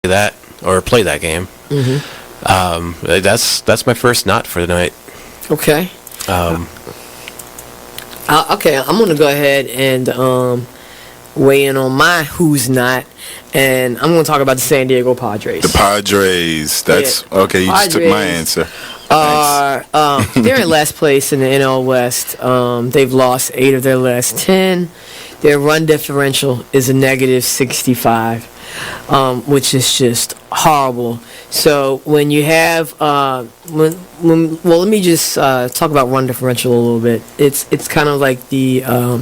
that or play that game. That's my first not for the night. Okay. Okay, I'm gonna go ahead and weigh in on my who's not, and I'm gonna talk about the San Diego Padres. The Padres. That's okay. You just took my answer. They're in last place in the NL West. They've lost 8 of their last 10. Their run differential is a negative 65, which is just horrible. So when you have well, let me just talk about run differential a little bit. It's kind of like the how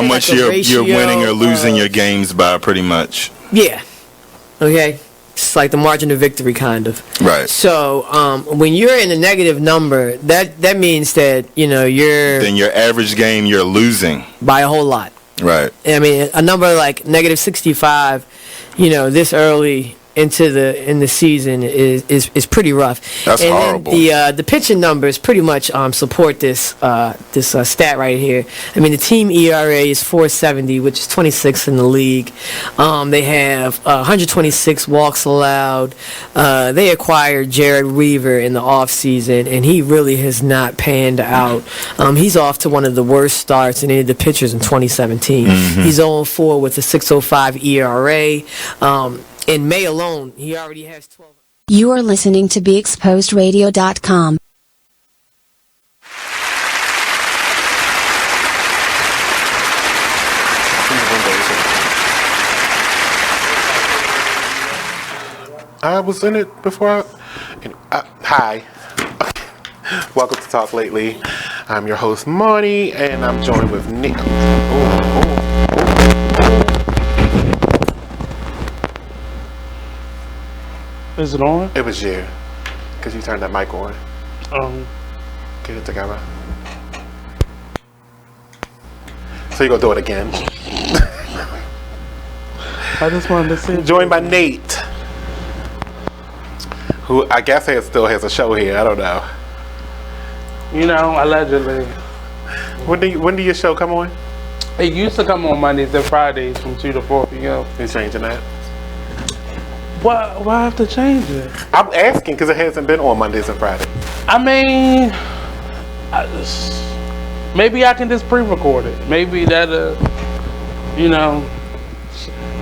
much you're winning or losing your games by, pretty much. Yeah. Okay. It's like the margin of victory, kind of. Right. So when you're in a negative number, that means that then your average game you're losing by a whole lot. Right. I mean, a number like negative 65, this early in the season is pretty rough. That's horrible. Then the pitching numbers pretty much support this stat right here. I mean, the team ERA is 4.70, which is 26th in the league. They have 126 walks allowed. They acquired Jared Weaver in the offseason, and he really has not panned out. He's off to one of the worst starts in any of the pitchers in 2017. He's 0-4 with a 6.05 ERA. In May alone, he already has 12. You are listening to BeExposedRadio.com. I was in it before. Hi. Welcome to Talk Lately. I'm your host, Monny, and I'm joined with Nick. Is it on? It was you, because you turned that mic on. Get it together. So you're going to do it again. I just wanted to see. Joined by Nate, who I guess still has a show here. I don't know. Allegedly. When do your show come on? It used to come on Mondays and Fridays from 2 to 4 p.m. You changing that? Why I have to change it? I'm asking because it hasn't been on Mondays and Fridays. I mean, maybe I can just pre-record it. Maybe that,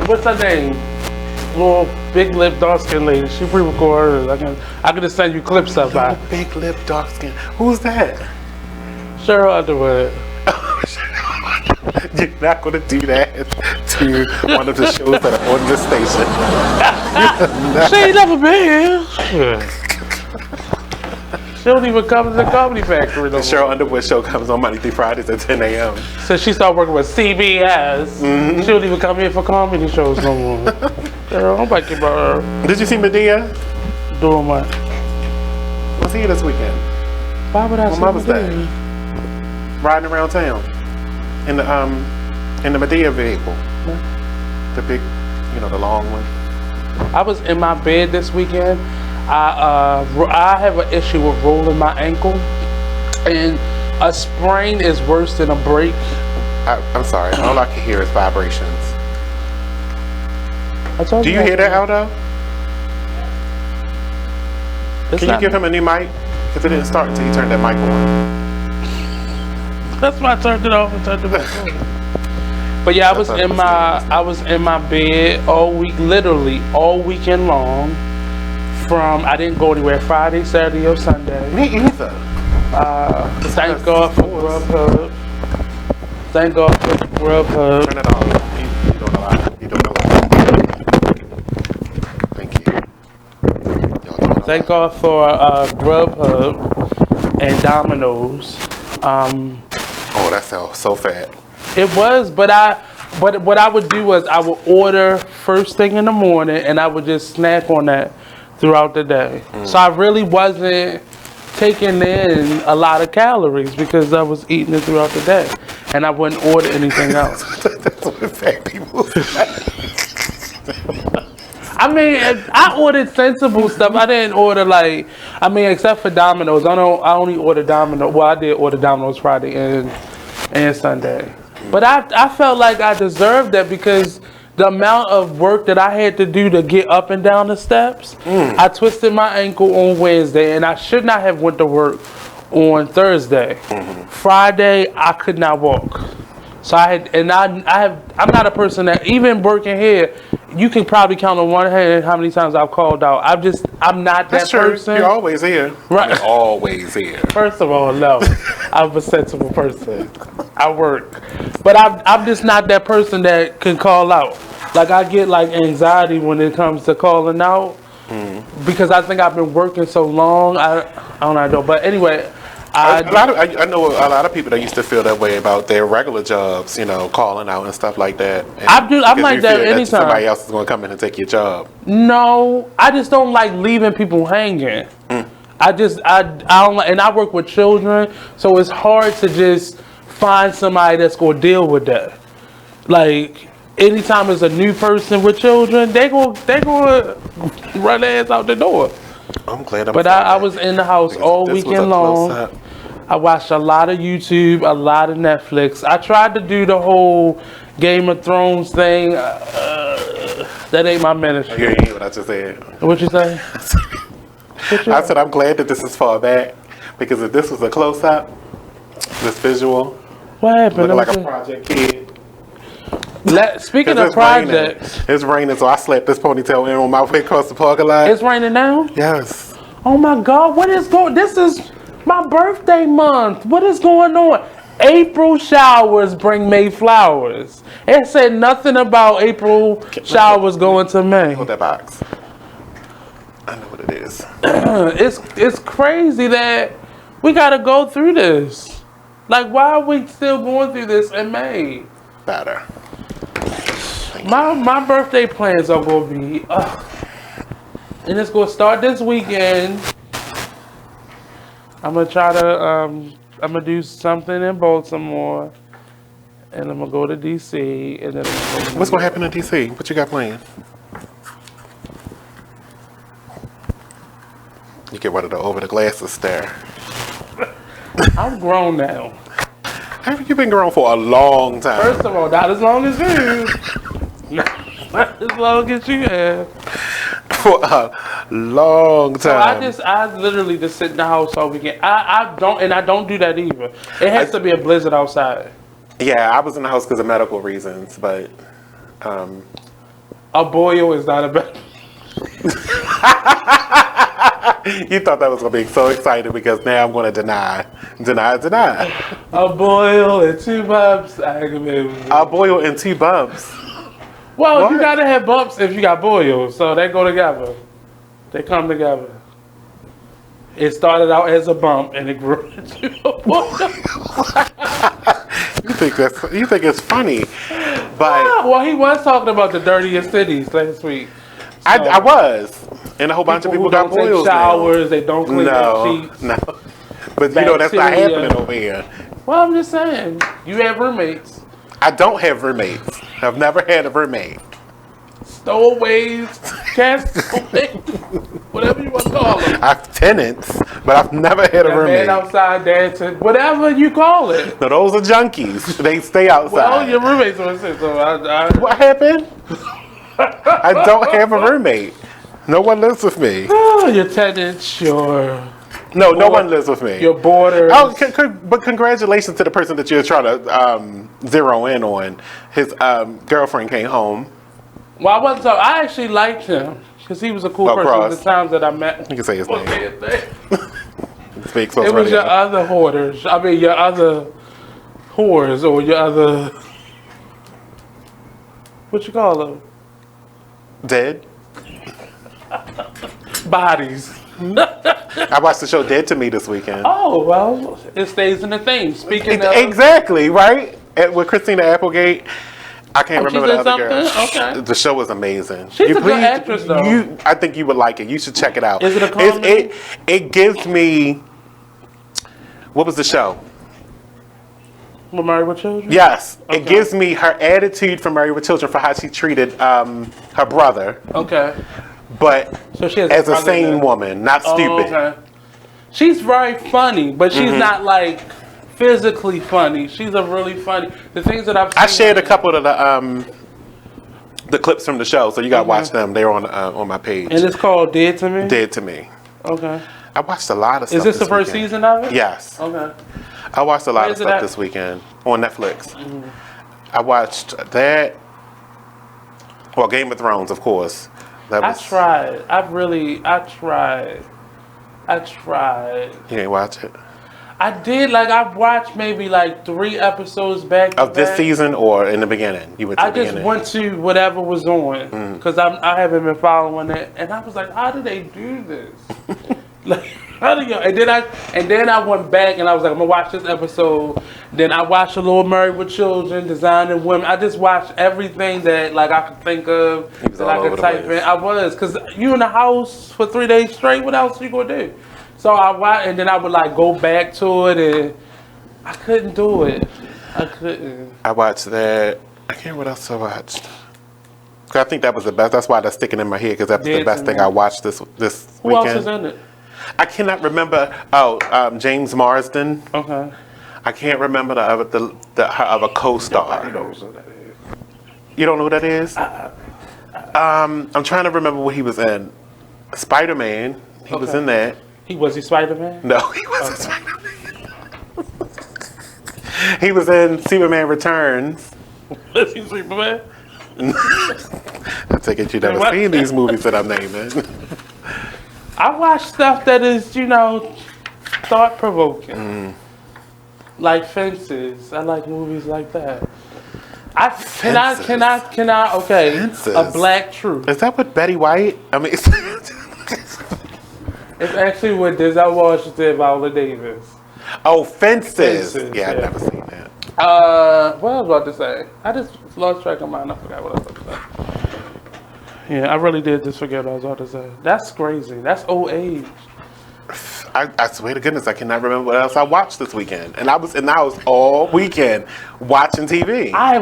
what's her name? Little big lip dark skin lady. She pre-recorded. I can just send you clips of her. Big lip dark skin. Who's that? Cheryl Underwood. You're not going to do that to one of the shows that are on this station. She ain't never been here. She don't even come to the Comedy Factory. The Cheryl Underwood show comes on Monday through Fridays at 10 a.m. So she started working with CBS. She don't even come here for comedy shows no more. Girl, nobody care about her. Did you see Medea? Doing what? Was he here this weekend? Why would I see Mother's Day? Riding around town in the Medea vehicle. The big, the long one. I was in my bed this weekend. I have an issue with rolling my ankle, and a sprain is worse than a break. I'm sorry. All I can hear is vibrations. Do you hear that, Aldo? Can you give him a new mic? Because it didn't start until you turned that mic on. That's why I turned it off and turned it back on. But yeah, I was in my bed all week, literally all weekend long. I didn't go anywhere Friday, Saturday, or Sunday. Me either. Thank God for Grubhub. Thank God for Grubhub. Turn it off. You don't know why. You don't know why. Thank you. Thank God for Grubhub and Domino's. Oh, that sounds so fat. It was, but what I would do was I would order first thing in the morning, and I would just snack on that throughout the day. So I really wasn't taking in a lot of calories because I was eating it throughout the day, and I wouldn't order anything else. That's what fat people say. I mean, I ordered sensible stuff. I didn't order except for Domino's. I only order Domino's. Well, I did order Domino's Friday and Sunday. But I felt like I deserved that because the amount of work that I had to do to get up and down the steps. I twisted my ankle on Wednesday, and I should not have went to work on Thursday. Friday, I could not walk. So I'm not a person that, even working here, you can probably count on one hand how many times I've called out. I'm not that That's true. person. You're always here. Right. You're always here. First of all, no. I'm a sensible person. I work. But I'm just not that person that can call out. Like, I get, like, anxiety when it comes to calling out. Because I think I've been working so long. I don't know. But anyway, I know a lot of people that used to feel that way about their regular jobs, you know, calling out and stuff like that. And I'm like you that feel anytime. Somebody else is going to come in and take your job. No, I just don't like leaving people hanging. I don't like, and I work with children, so it's hard to just find somebody that's going to deal with that. Like, anytime there's a new person with children, they go run their ass out the door. I'm glad I'm But I was in the house all weekend long. I watched a lot of YouTube, a lot of Netflix. I tried to do the whole Game of Thrones thing. That ain't my ministry. You ain't hear what I just said. What you say? I said I'm glad that this is far back, because if this was a close-up, this visual, What happened? looking like a project kid. Speaking 'Cause of projects, it's raining, so I slapped this ponytail in on my way across the parking lot. it's raining now? Yes. Oh my God, what is going? This is my birthday month. What is going on? April showers bring May flowers. It said nothing about April showers going to May. Hold that box. I know what it is. It's crazy that we gotta go through this. Like, why are we still going through this in May? Better. My birthday plans are gonna be, and it's gonna start this weekend. I'm gonna try to, I'm gonna do something in Baltimore, and I'm gonna go to DC, and then What's gonna happen in DC? What you got planned? You get rid of the over the glasses stare. I'm grown now. Haven't you been grown for a long time? First of all, not as long as you. Not as long as you have. For a long So time. I literally just sit in the house all weekend. I don't do that either. It has to be a blizzard outside. Yeah, I was in the house because of medical reasons, but A boil is not a bad. you thought that was gonna be so exciting because now I'm gonna deny. A boil and 2 bumps. I can be. I'll boil in 2 bumps. Well, What? you gotta have bumps if you got boils, so they go together. They come together. It started out as a bump and it grew into a boil. You think it's funny, but Well, he was talking about the dirtiest cities last week. I was, and a whole bunch of people who got don't take boils showers, they don't clean their now. sheets. No. But you know that's not Bacteria. happening over here. Well, I'm just saying, you have roommates, I don't have roommates. I've never had a roommate. stowaways, castaways, whatever you want to call them. I have tenants, but I've never had a That man roommate. outside dancing, whatever you call it. No, those are junkies. They stay outside. Well, your roommates on it, so I What happened? I don't have a roommate. No one lives with me. your tenants, No Board- one lives with me. your borders. Oh, but congratulations to the person that you're trying to zero in on. His girlfriend came home. Well, I wasn't. I actually liked him because he was a cool Oh, person. Cross. The times that I met. You can say his Well, name. Speak it was your other hoarders. I mean, your other whores or your other. What you call them? Dead. Bodies. I watched the show Dead to Me this weekend. Oh, well, it stays in the thing. Speaking of. Exactly, right? With Christina Applegate. I can't Oh, she remember the did other girl. something? Okay. The show was amazing. She's a good actress, though. I think you would like it. You should check it out. Is it a comedy? It gives me. What was the show? We're Married with Children? Yes, Okay. it gives me her attitude from Married with Children for how she treated her brother, Okay. but So she has as a brother sane that- woman, not Oh, stupid. okay. She's very funny, but she's not like physically funny. She's a really funny. The things that I've seen. I shared a couple of the the clips from the show, so you gotta watch them. They're on my page. And it's called Dead to Me? Dead to Me. Okay. I watched a lot of stuff. Is this the first weekend. season of it? Yes. Okay. I watched a lot Where of is it stuff at? this weekend on Netflix. I watched that. Well, Game of Thrones, of course. That was, I tried. You didn't watch it? I did. Like, I watched maybe like 3 episodes back to Of this back. season or in the beginning? You went to I the just beginning. went to whatever was on because I haven't been following it, and I was like, how do they do this? Like, how do you? And then I went back and I was like, I'm gonna watch this episode. Then I watched A Little Married with Children, Designing Women. I just watched everything that like I could think of He was that all I over could the type place. in. I was because you in the house for 3 days straight. What else you gonna do? So I watched, and then I would like go back to it, and I couldn't do it. I couldn't. I watched that. I can't remember what else I watched. 'Cause I think that was the best. That's why that's sticking in my head because that's the Dead best to thing Me. I watched this Who weekend. else is in it? I cannot remember. James Marsden. Okay. I can't remember the of a co-star. You don't know who that is? I'm trying to remember what he was in. Spider-Man. He was Okay. in that. Was he Spider-Man? No, he wasn't Spider-Man. He was in Superman Returns. Was he Superman? I take it you never What? seen these movies that I'm naming. I watch stuff that is, thought-provoking. Like Fences. I like movies like that. Can I? Okay. Fences? A Black Truth. Is that with Betty White? I mean, It's actually with Denzel Washington and Viola Davis. oh, Fences. Fences, Yeah, yeah. I've never seen that. What I was about to say? I just lost track of mine. I forgot what I was about to say. Yeah, I really did just forget what I was about to say. That's crazy. That's old age. I swear to goodness, I cannot remember what else I watched this weekend, and I was all weekend watching TV. I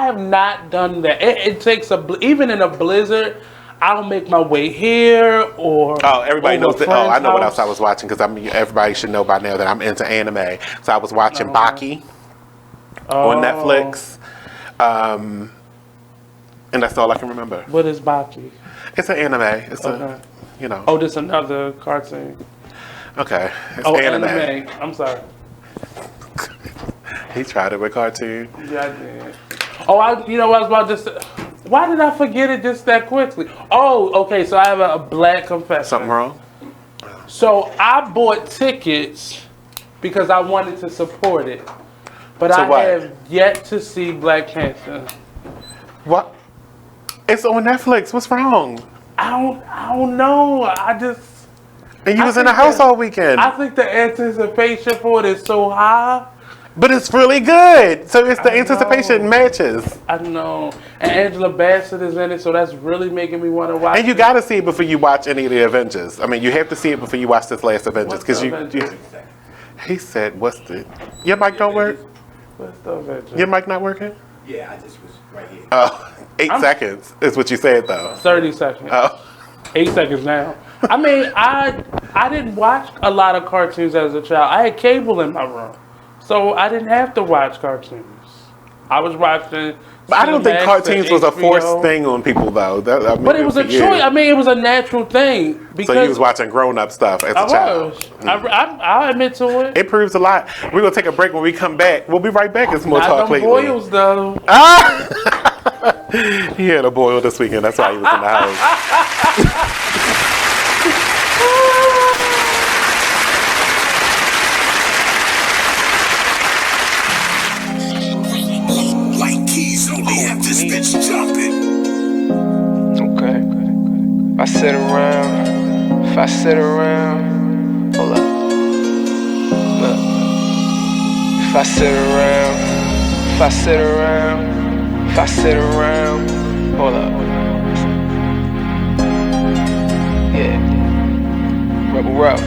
have not done that. It takes even in a blizzard. I'll make my way here or. Oh, everybody over knows that. Oh, friend's I know what else house. I was watching because everybody should know by now that I'm into anime. So I was watching Baki on Netflix, and that's all I can remember. What is Baki? It's an anime. It's Okay. Oh, this another cartoon. okay. It's Oh, anime. I'm sorry. He tried it with cartoon. Yeah, I did. Oh, you know what I was about to say? Why did I forget it just that quickly? Oh, okay, so I have a black confession. Something wrong? So I bought tickets because I wanted to support it. But So I what? have yet to see Black Panther. What? It's on Netflix. What's wrong? I don't know. And you I was in the think house that- all weekend. I think the anticipation for it is so high. But it's really good. So it's the I anticipation know. matches. I know. And Angela Bassett is in it, so that's really making me want to watch And you it. got to see it before you watch any of the Avengers. I mean, you have to see it before you watch this last Avengers. What's Because the you. Avengers? He said, "What's the? Your mic don't work? What's the Avengers? Your mic not working? Yeah, I just was right here. Oh, 8 seconds is what you said though. 30 seconds. Oh, 8 seconds now. I mean, I didn't watch a lot of cartoons as a child. I had cable in my room. So I didn't have to watch cartoons. I was watching. but I don't think Cinemax cartoons and was a forced HBO. thing on people though. I mean, But it was a for years. choice. I mean, it was a natural thing. Because So you was watching grown-up stuff as a I child. was. I'll admit to it. It proves a lot. We're gonna take a break. When we come back, we'll be right back. It's more Not talk them lately. boils, though. He had a boil this weekend. That's why he was in the house. Like keys only have this bitch jumping. Okay. If I sit around, hold up. Look. If I sit around, hold up. Yeah. Rebel up.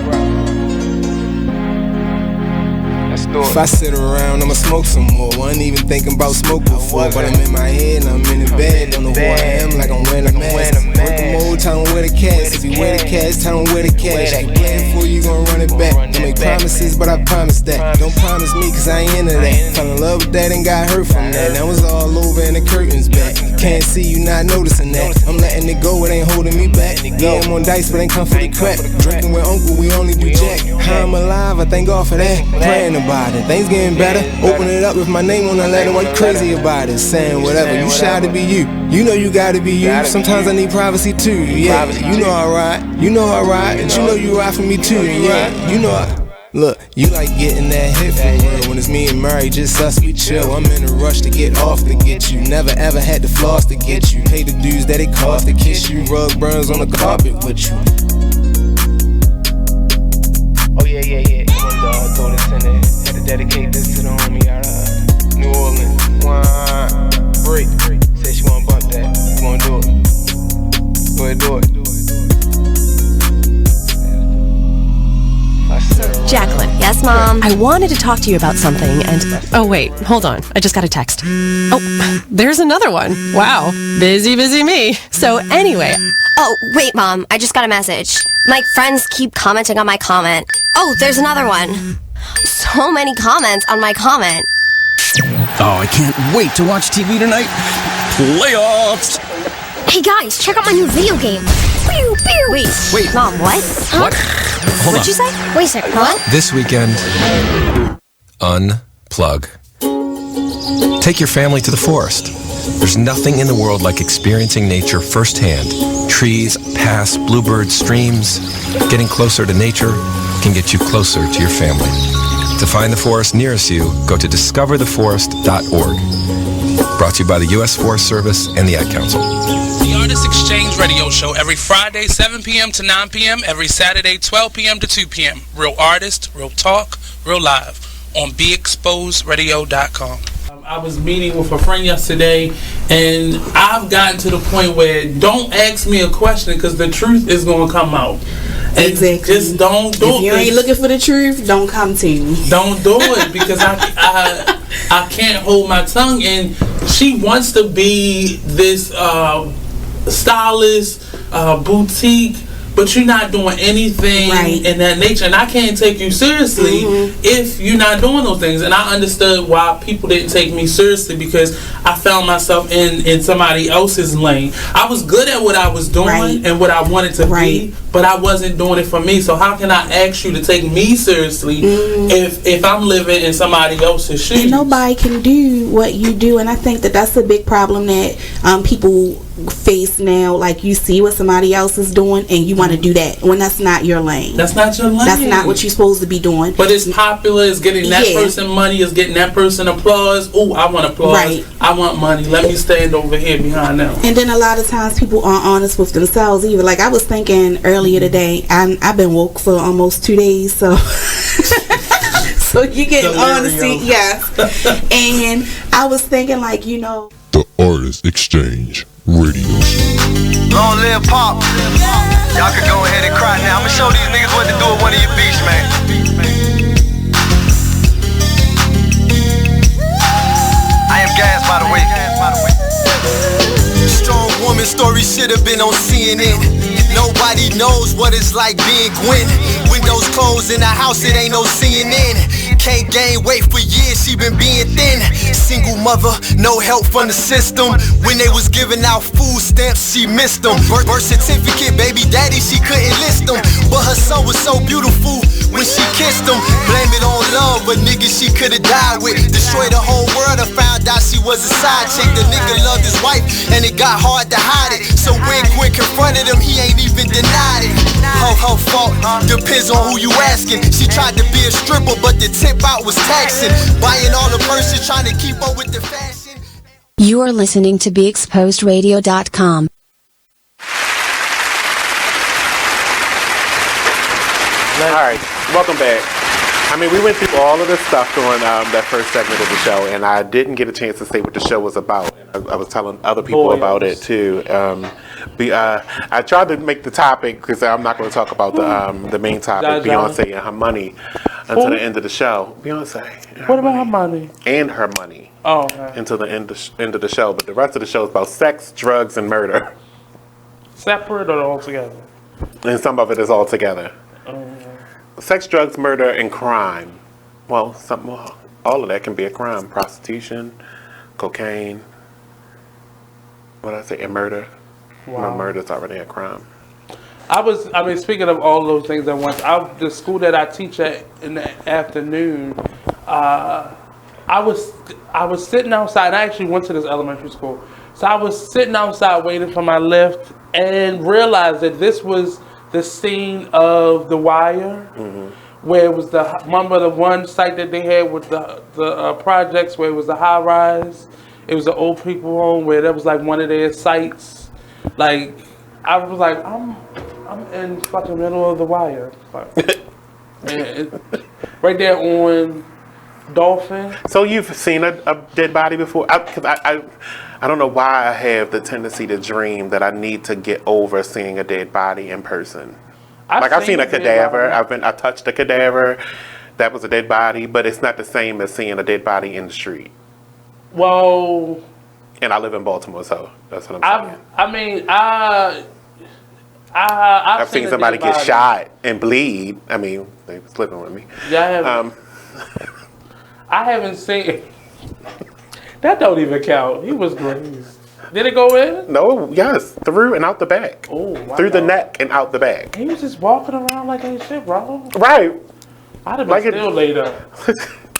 Let's do If it. I sit around, I'ma smoke some more. Wasn't even thinking about smoke before, but I'm in my head and I'm in the bed. Don't know who I am, like I'm wearing a mask. Working mode, time to wear the cash. If you wear the cash, time to wear the cash. If you playing for you, gon' run it back. Don't make promises, but I promise that. Don't promise me, cause I ain't into that. Fell in love with that and got hurt from that. Now it's all over and the curtains back. can't see, you not noticing that. I'm letting it go, it ain't holding me back. Yeah, I'm on dice, but ain't come for the crap. Drinking with uncle, we only do jack. How I'm alive, I thank God for that. Praying about it, things getting better. Open it up with my name on the letter, why you crazy about it? Saying whatever, you shy to be you. You know you gotta be you. Sometimes I need privacy too. Yeah, you know I ride. You know I ride. And you know you ride for me too. Yeah, you know I. Look, you like getting that hit for real. When it's me and Murray, just us, we chill. I'm in a rush to get off to get you. Never ever had to floss to get you. Pay the dues that it cost to kiss you. Rug burns on the carpet with you. Oh yeah. One told us in it. Had to dedicate this to the homie out of New Orleans. Break. Said she wanna bump that. You gonna do it? Go ahead, do it. Jacqueline. Yes, Mom? I wanted to talk to you about something and... Oh, wait. Hold on. I just got a text. Oh, there's another one. Wow. Busy me. So anyway... Oh, wait, Mom. I just got a message. My friends keep commenting on my comment. Oh, there's another one. So many comments on my comment. Oh, I can't wait to watch TV tonight. Playoffs! Hey, guys, check out my new video game. Pew, pew. Wait. Mom, what? What? Hold What'd you say? Wait a second, what? This weekend, unplug. Take your family to the forest. There's nothing in the world like experiencing nature firsthand. Trees, paths, bluebirds, streams. Getting closer to nature can get you closer to your family. To find the forest nearest you, go to discovertheforest.org. Brought to you by the U.S. Forest Service and the Ad Council. The Artist Exchange Radio Show every Friday, 7 p.m. to 9 p.m., every Saturday, 12 p.m. to 2 p.m. Real artist, real talk, real live on BeExposedRadio.com. I was meeting with a friend yesterday, and I've gotten to the point where don't ask me a question because the truth is going to come out. And exactly. Just don't do it. If you ain't looking for the truth, don't come to me. Don't do it because I can't hold my tongue. And she wants to be this stylist, boutique, but you're not doing anything in that nature, and I can't take you seriously if you're not doing those things. And I understood why people didn't take me seriously because I found myself in somebody else's lane. I was good at what I was doing and what I wanted to be, but I wasn't doing it for me. So how can I ask you to take me seriously if I'm living in somebody else's shoes? And nobody can do what you do, and I think that that's a big problem that people face now. Like, you see what somebody else is doing and you want to do that when that's not your lane. That's not your lane. That's not what you're supposed to be doing. But it's popular, it's getting that person money, it's getting that person applause. Oh, I want applause. I want money. Let me stand over here behind them. And then a lot of times people aren't honest with themselves either. Like, I was thinking earlier today, I've been woke for almost 2 days, so so you get honesty, yes. And I was thinking, like, you know, the Artist Exchange Radio Show. Long live Pop. Y'all can go ahead and cry now. I'ma show these niggas what to do with one of your beats, man. I am Gas, by the way. Strong woman story should have been on CNN. Nobody knows what it's like being Gwen. Windows closed in the house, it ain't no CNN. Can't gain weight for years, she been being thin. Single mother, no help from the system. When they was giving out food stamps, she missed them. Birth certificate, baby daddy, she couldn't list them. But her son was so beautiful when she kissed him. Blame it on love, but nigga she could've died with. Destroyed the whole world and found out she was a side chick. The nigga loved his wife and it got hard to hide it. So when Gwen confronted him, he ain't even denied it. Her fault, depends on who you asking. She tried to be a stripper, but the tip out was taxing. Buying all the purses, trying to keep up with the fashion. You are listening to BeExposedRadio.com. Alright, welcome back. I mean, we went through all of this stuff during that first segment of the show, and I didn't get a chance to say what the show was about. I was telling other people about it too. I tried to make the topic, because I'm not going to talk about the main topic, Beyonce and her money, until the end of the show. Beyonce. What about her money? And her money. Oh, okay. Until the end of the show. But the rest of the show is about sex, drugs, and murder. Separate or all together? And some of it is all together. Sex, drugs, murder, and crime. Well, all of that can be a crime. Prostitution, cocaine. what did I say? And murder. Wow. No, murder's already a crime. Speaking of all those things at once, the school that I teach at in the afternoon, I was sitting outside. I actually went to this elementary school. So I was sitting outside waiting for my lift and realized that this was the scene of The Wire, where it was remember the one site that they had with the projects where it was the high rise. It was the old people home where that was like one of their sites. Like, I was like, I'm in fucking middle of The Wire. And right there on Dolphin. So you've seen a dead body before? Because I don't know why I have the tendency to dream that I need to get over seeing a dead body in person. I've seen a cadaver. I touched a cadaver. That was a dead body, but it's not the same as seeing a dead body in the street. Well, and I live in Baltimore, so that's what I'm saying. I've seen somebody get shot and bleed. I mean, they was living with me. Yeah, I haven't seen. That don't even count. He was grazed. Did it go in? No, yes, through and out the back. Oh, wow. Through the neck and out the back. He was just walking around like ain't shit wrong. Right. I'd have been still laid up.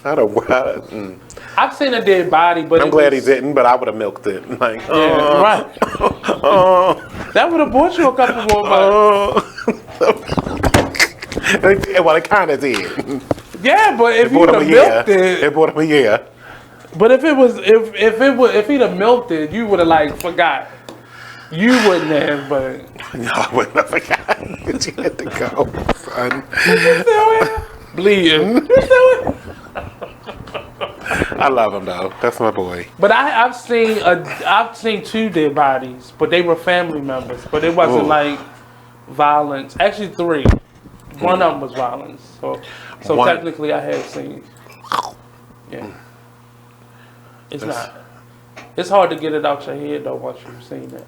I don't know. I've seen a dead body, but I'm glad he didn't, but I would have milked it. Like, right. That would have bought you a couple more bucks. Well, it kind of did. Yeah, but if you would have milked it, it bought him a year. But if he'd have milked it, you would have like forgot. You wouldn't have, but no, I wouldn't have forgot. But you had to go, son. Bleeding. I love him though. That's my boy. But I've seen two dead bodies, but they were family members. But it wasn't like violence. Actually, 3. One of them was violence. So technically, I have seen. Yeah. It's not. It's hard to get it out your head though once you've seen it.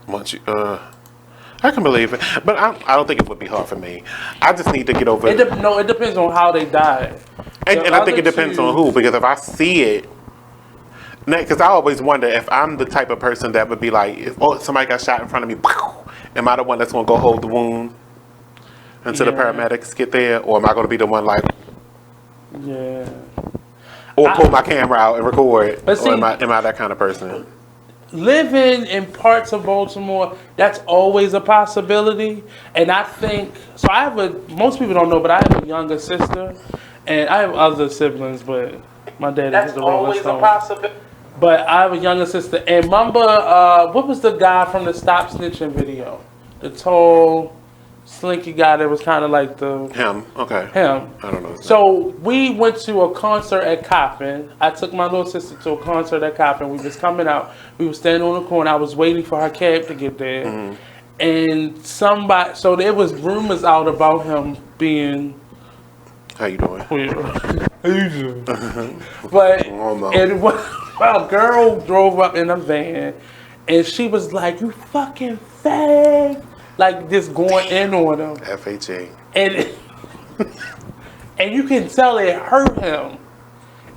I can believe it, but I don't think it would be hard for me. I just need to get over it. It depends on how they died. And I think it depends on who, because if I see it, because I always wonder if I'm the type of person that would be like, if somebody got shot in front of me, am I the one that's going to go hold the wound until the paramedics get there, or am I going to be the one like, or pull my camera out and record? Or am I that kind of person? Living in parts of Baltimore, that's always a possibility. And I think, so most people don't know, but I have a younger sister. And I have other siblings, but my dad is the Rolling Stone. That's always a possibility. But I have a younger sister. And remember, what was the guy from the Stop Snitching video? The tall, slinky guy that was kind of like the... Him, okay. Him. I don't know. So we went to a concert at Coppin. I took my little sister to a concert at Coppin. We was coming out. We were standing on the corner. I was waiting for her cab to get there. Mm-hmm. And so there was rumors out about him being... How you doing? How you doing? But a girl drove up in a van, and she was like, "You fucking fag!" Like just going in on him. FHA. And you can tell it hurt him.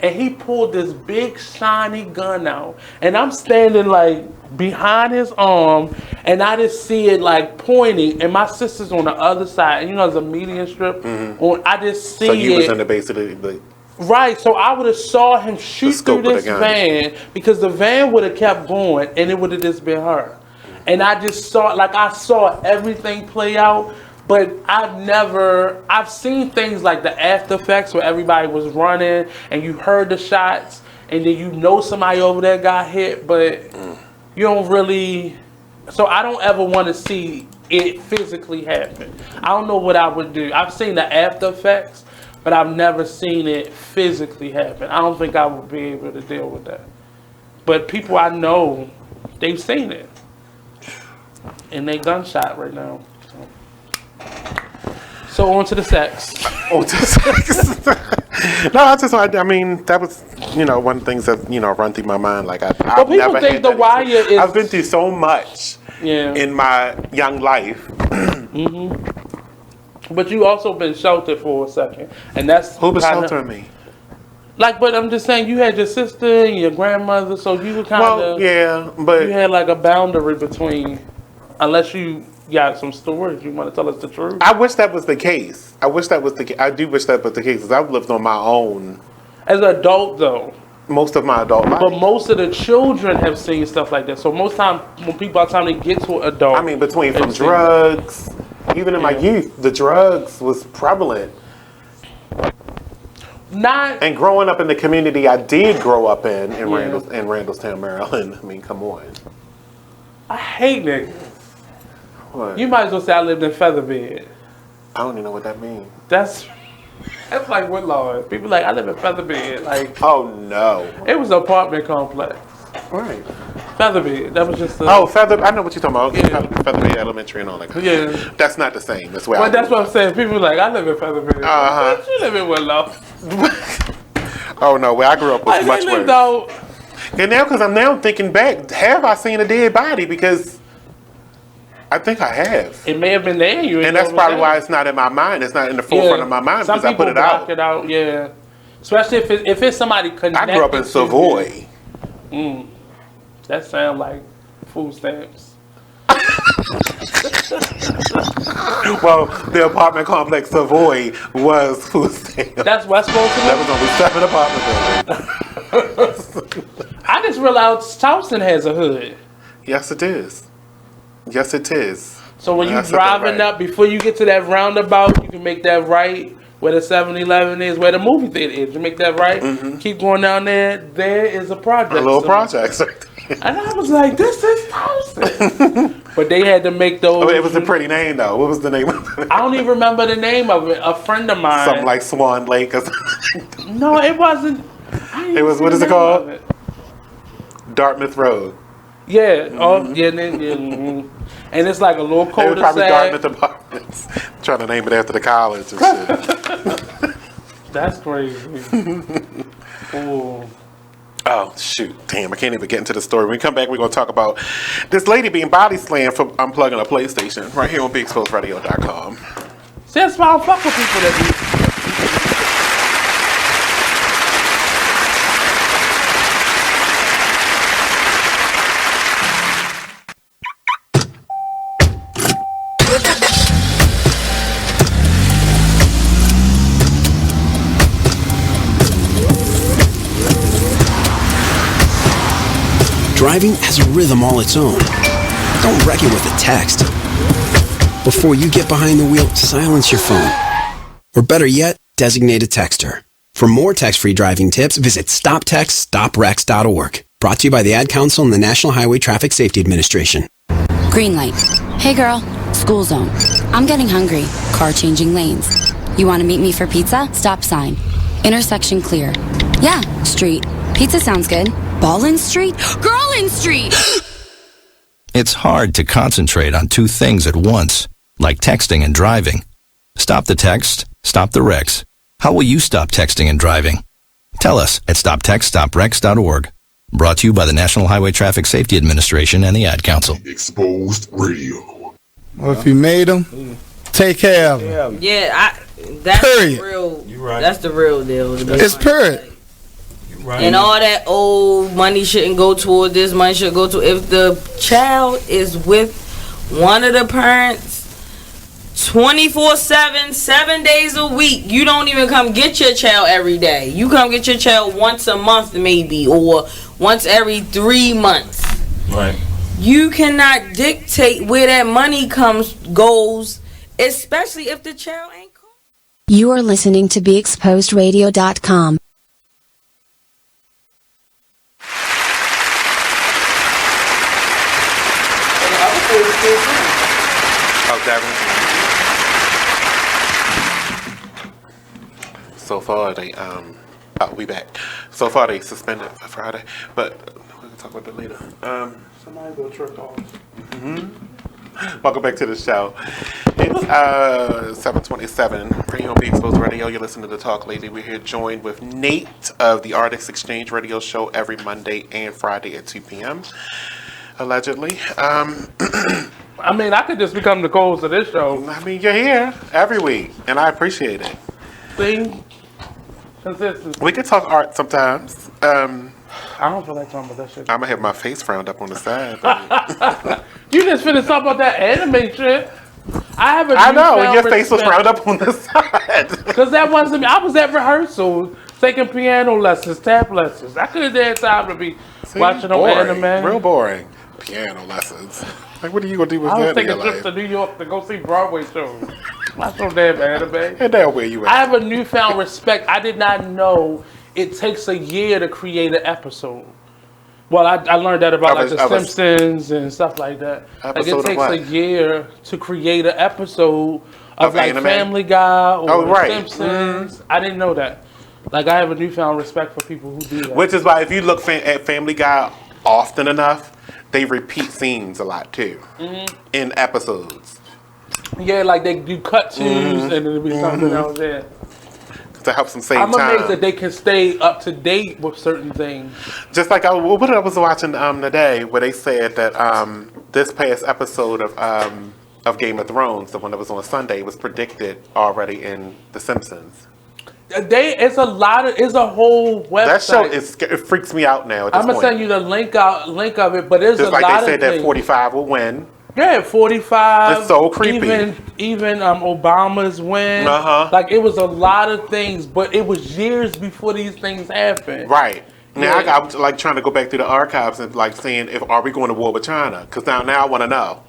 And he pulled this big shiny gun out, and I'm standing like behind his arm, and I just see it like pointing, and my sister's on the other side, and there's a median strip on. I just see it. So you was in the basically right. So I would have saw him shoot through this van, because the van would have kept going, and it would have just been her. And I just I saw everything play out. But I've seen things like the after effects where everybody was running and you heard the shots and then somebody over there got hit, but you don't really, so I don't ever want to see it physically happen. I don't know what I would do. I've seen the after effects, but I've never seen it physically happen. I don't think I would be able to deal with that. But people I know, they've seen it. And they gunshot right now. So on to the sex. No, I mean, that was, one of the things that, run through my mind. Like, I've never think had The Wire is... I've been through so much in my young life. But you also been sheltered for a second. And that's... Who was sheltering me? Like, but I'm just saying, you had your sister and your grandmother, so you were kind of... Well, yeah, but... You had like a boundary between... Unless you got some stories, you want to tell us the truth? I wish that was the case. I do wish that was the case, because I've lived on my own. As an adult, though. Most of my adult life. But most of the children have seen stuff like that. So most time, when people, by the time they get to adult... I mean, between from drugs, even in my youth, the drugs was prevalent. And growing up in the community I did grow up in Randallstown, Maryland. I mean, come on. I hate niggas. What? You might as well say I lived in Featherbed. I don't even know what that means. That's like Woodlawn. People like, I live in Featherbed. Like, oh no. It was an apartment complex. Right. Featherbed. That was just a... Oh, I know what you're talking about. Yeah. Featherbed Elementary and all that. Yeah. That's not the same. That's where Well, that's what I'm saying. People like, I live in Featherbed. Uh-huh. You live in Woodlawn. Oh no, where I grew up was much worse. And now, because I'm now thinking back, have I seen a dead body? Because I think I have. It may have been there. And that's probably why it's not in my mind. It's not in the forefront of my mind because I put it out. Some people block it out, yeah. Especially if it's somebody connected. I grew up in Savoy. That sounds like food stamps. Well, the apartment complex Savoy was food stamps. That's West Baltimore? That was only 7 apartment buildings. I just realized Towson has a hood. Yes, it is. Yes, it is. So when you're driving up, before you get to that roundabout, you can make that right where the 7-Eleven is, where the movie theater is. You make that right, keep going down there. There is a project. A little project. And I was like, this is Towson. But they had to make those. Oh, it was a pretty name, though. What was the name of it? I don't even remember the name of it. A friend of mine. Something like Swan Lake or something. No, it wasn't. It was, what is it called? Dartmouth Road. Yeah. Oh, yeah. And it's like a little cul-de-sac. It was probably Dartmouth Apartments. Trying to name it after the college and shit. That's crazy. Ooh. Oh, shoot. Damn, I can't even get into the story. When we come back, we're going to talk about this lady being body slammed for unplugging a PlayStation right here on BeExposedRadio.com. See, that's why I don't fuck with people that do. Driving has a rhythm all its own. Don't wreck it with a text. Before you get behind the wheel, silence your phone. Or better yet, designate a texter. For more text-free driving tips, visit stoptextstoprex.org. Brought to you by the Ad Council and the National Highway Traffic Safety Administration. Green light. Hey girl, school zone. I'm getting hungry. Car changing lanes. You want to meet me for pizza? Stop sign. Intersection clear. Yeah, street. Pizza sounds good. Ballin' Street? Girlin' Street! It's hard to concentrate on two things at once, like texting and driving. Stop the text, stop the wrecks. How will you stop texting and driving? Tell us at stoptextstoprex.org. Brought to you by the National Highway Traffic Safety Administration and the Ad Council. Exposed Radio. Well, if you made them, take care of them. Yeah, that's Period. the real. You right. That's the real deal. It's period. Right. And all that old money shouldn't go toward this, money should go to. If the child is with one of the parents 24/7, 7 days a week, you don't even come get your child every day. You come get your child once a month maybe, or once every 3 months. Right. You cannot dictate where that money goes, especially if the child ain't. You are listening to BeExposedRadio.com. Oh, so far they we back. So far they suspended for Friday, but we'll talk about that later. Somebody go trick off. Welcome back to the show. It's 7:27. Radio on Be Exposed Radio. You're listening to the Talk Lady. We're here joined with Nate of the Artist Exchange Radio Show every Monday and Friday at 2 p.m. Allegedly. I mean, I could just become the co-host of this show. I mean, you're here every week, and I appreciate it. See? Consistency. We can talk art sometimes. I don't feel like talking about that shit. I'm gonna have my face frowned up on the side. You just finished talking about that anime shit. I know, and your face was round up on the side. Because that wasn't me. I was at rehearsal, taking piano lessons, tap lessons. I couldn't have time to be watching no anime. Real boring. Piano lessons. Like, what are you going to do with I was that in your taking trips life? to New York to go see Broadway shows. Not no damn anime. And now where you at? I have a newfound respect. I did not know it takes a year to create an episode. Well, I learned that about like The Simpsons and stuff like that. Like it takes a year to create an episode of like anime? Family Guy or The right. Simpsons. I didn't know that. Like I have a newfound respect for people who do that. Which is why if you look at Family Guy often enough, they repeat scenes a lot too in episodes. Yeah, like they do cut twos and then it'll be something else there. To help them save time. I'm amazed that they can stay up to date with certain things. Just like I was watching today, where they said that this past episode of Game of Thrones, the one that was on Sunday, was predicted already in The Simpsons. It's a whole website. That show it freaks me out now. I'm gonna send you the link of it, but there's just a lot of like they said things. that 45 will win. Yeah, 45. It's so creepy. Even Obama's win. Like it was a lot of things, but it was years before these things happened. Right. Now I was like trying to go back through the archives and like seeing are we going to war with China? Because now I want to know.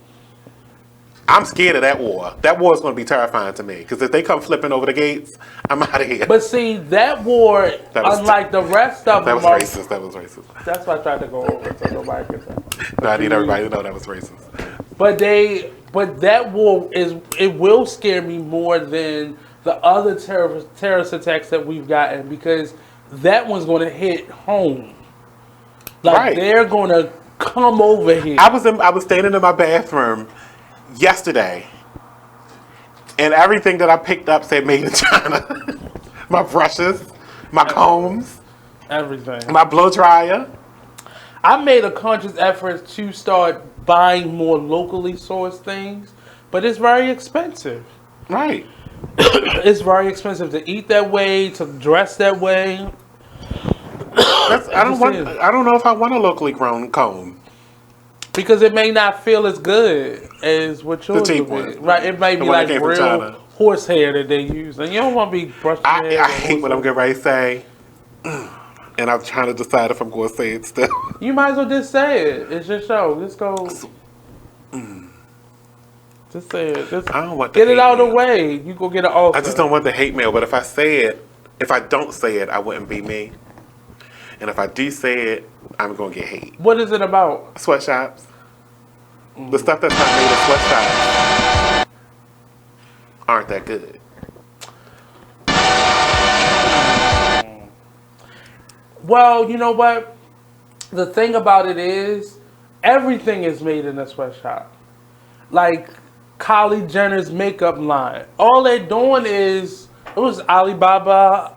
I'm scared of that war. That war is going to be terrifying to me. Because if they come flipping over the gates, I'm out of here. But see, that war, unlike the rest of them, that was racist. That's why I tried to go over so nobody could say. No, I need everybody to know that was racist. But that war it will scare me more than the other terrorist attacks that we've gotten because that one's going to hit home. Like they're going to come over here. I was standing in my bathroom yesterday, and everything that I picked up said made in China. My brushes, my combs, everything, my blow dryer. I made a conscious effort to start buying more locally sourced things, but it's very expensive. Right. It's very expensive to eat that way, to dress that way. I don't know if I want a locally grown comb. Because it may not feel as good as what yours the cheap would be. one. Right, it may be like real horse horsehair that they use. And you don't want to be brushing hair. I hate what I'm getting ready to say. And I'm trying to decide if I'm going to say it still. You might as well just say it. It's your show. Just go. Just say it. Just I don't want get it out of the way. You go get an offer. I just don't want the hate mail. But if I don't say it, I wouldn't be me. And if I do say it, I'm going to get hate. What is it about? Sweatshops. The stuff that's not made of sweatshops aren't that good. Well, you know what? The thing about it is, everything is made in a sweatshop. Like Kylie Jenner's makeup line. All they're doing is, it was Alibaba.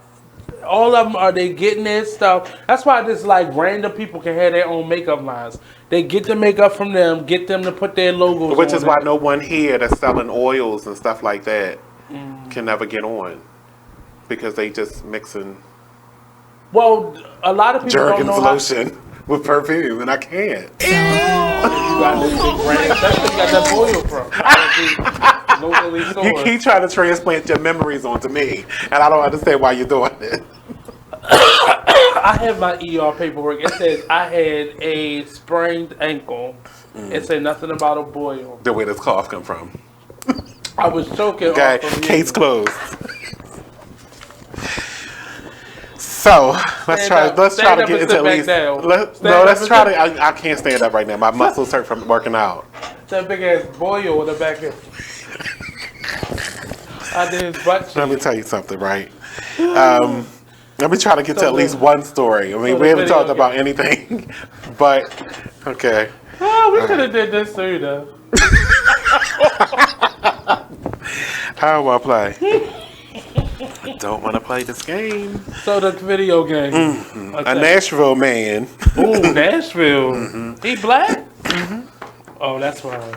All of them they getting their stuff. That's why just like random people can have their own makeup lines. They get the makeup from them, get them to put their logos on. Which is why no one here that's selling oils and stuff like that can never get on. Because they just mixing well, a lot of people Jergens don't know lotion with perfume, and I can't. You got this big brand. That's where you got that oil from. You keep trying to transplant your memories onto me, and I don't understand why you're doing it. I have my ER paperwork. It says I had a sprained ankle. It said nothing about a boil. The way this cough come from. I was choking. Okay, case closed. So let's try to get into at least. Let's try to. I can't stand up right now. My muscles hurt from working out. That big ass boil in the back here. I did his butt cheek. Let me tell you something, right? Let me try to get to at least one story. I mean, we haven't talked about anything, but okay. Oh, we could have did this too, though. How do I play? I don't want to play this game. So the video game. Mm-hmm. Okay. A Nashville man. Ooh, Nashville. He black? Oh, that's right.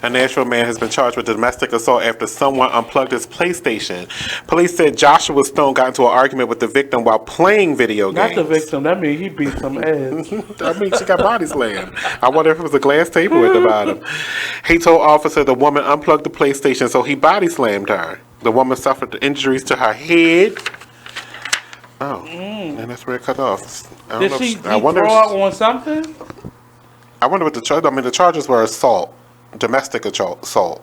A Nashville man has been charged with domestic assault after someone unplugged his PlayStation. Police said Joshua Stone got into an argument with the victim while playing video games. Not the victim. That means he beat some ass. I mean, she got body slammed. I wonder if it was a glass table at the bottom. He told officer the woman unplugged the PlayStation, so he body slammed her. The woman suffered injuries to her head. Oh, and that's where it cut off. Did she throw out on something? I wonder what the charge. I mean, the charges were assault, domestic assault.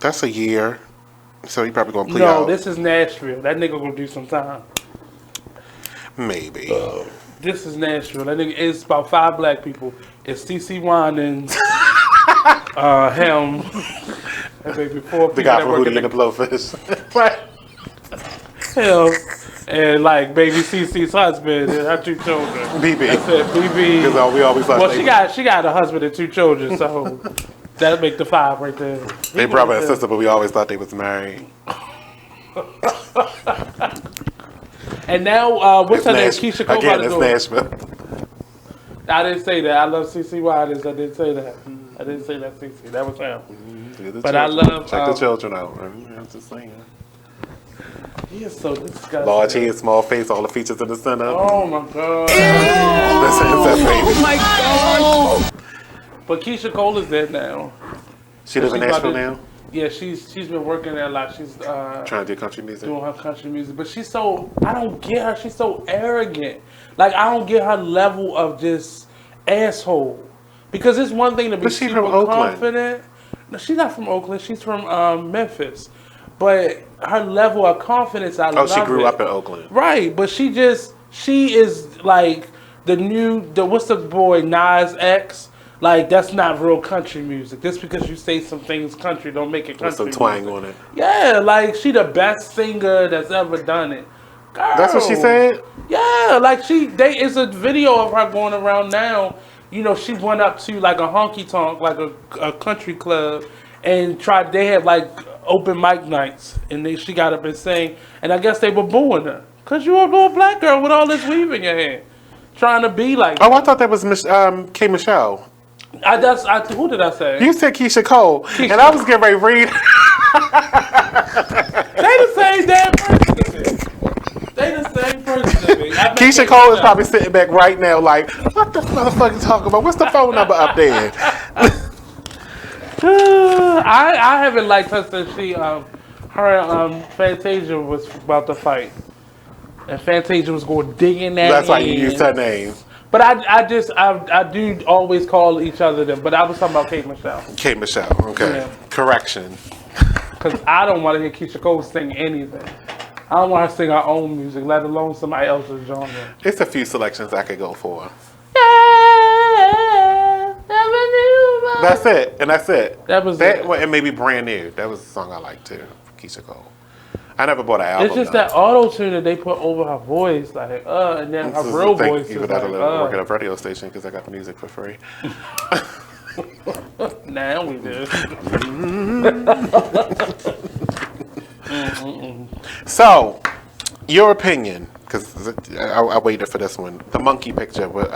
That's a year, so he probably gonna plea out. No, this is Nashville. That nigga gonna do some time. Maybe. This is Nashville. That nigga. It's about 5 black people. It's CC Wine and him. And maybe 4 people. The guy that from work Hootie and the Blowfish. Right. Him. And like baby CC's husband and her 2 children. BB. I said BB. Because we always thought she got a husband and 2 children, so that'll make the 5 right there. They brother and sister, but we always thought they was married. And now, what's her name? Keisha Cole. Again, it's Nashville. I didn't say that. I love CC Waters. I didn't say that. I didn't say that CC. That was him. But I love. Check the children out. I'm just saying. He is so disgusting. Large head, small face, all the features in the center. Oh my god. Oh my god. But Keisha Cole is dead now. She live in Nashville now? Yeah, she's been working there a lot. She's trying to do country music. Doing her country music. But she's so, I don't get her. She's so arrogant. Like, I don't get her level of just asshole. Because it's one thing to be super confident. No, she's not from Oakland. She's from Memphis. But her level of confidence, I love it. Oh, she grew up in Oakland. Right, but she is like what's the boy, Nas X? Like, that's not real country music. Just because you say some things country don't make it country. With some twang music. on it. Yeah, like, she the best singer that's ever done it. Girl. That's what she said? Yeah, like it's a video of her going around now. You know, she went up to like a honky tonk, like a country club, and they had like open mic nights, and she got up and sang, and I guess they were booing her because you a little black girl with all this weave in your hair, trying to be like. Oh, I thought that was K. Michelle. Who did I say? You said Keisha Cole, and I was getting ready to read. They the same damn person. They the same person. Keisha Cole is probably sitting back right now, like, what the motherfucker talking about? What's the phone number up there? I haven't liked her since Fantasia was about to fight, and Fantasia was going digging that. That's why you used her name. But I do always call each other them. But I was talking about Kate Michelle. Kate Michelle, okay. Yeah. Correction. Because I don't want to hear Keisha Cole sing anything. I don't want her to sing her own music, let alone somebody else's genre. It's a few selections I could go for. That's it, and that's it. That was that, and maybe Brand New. That was a song I liked too, Keisha Cole. I never bought an album. It's just that auto tune that they put over her voice, like and then her real voice is like, work at a radio station because I got the music for free. Now we do. So, your opinion, because I waited for this one. The monkey picture with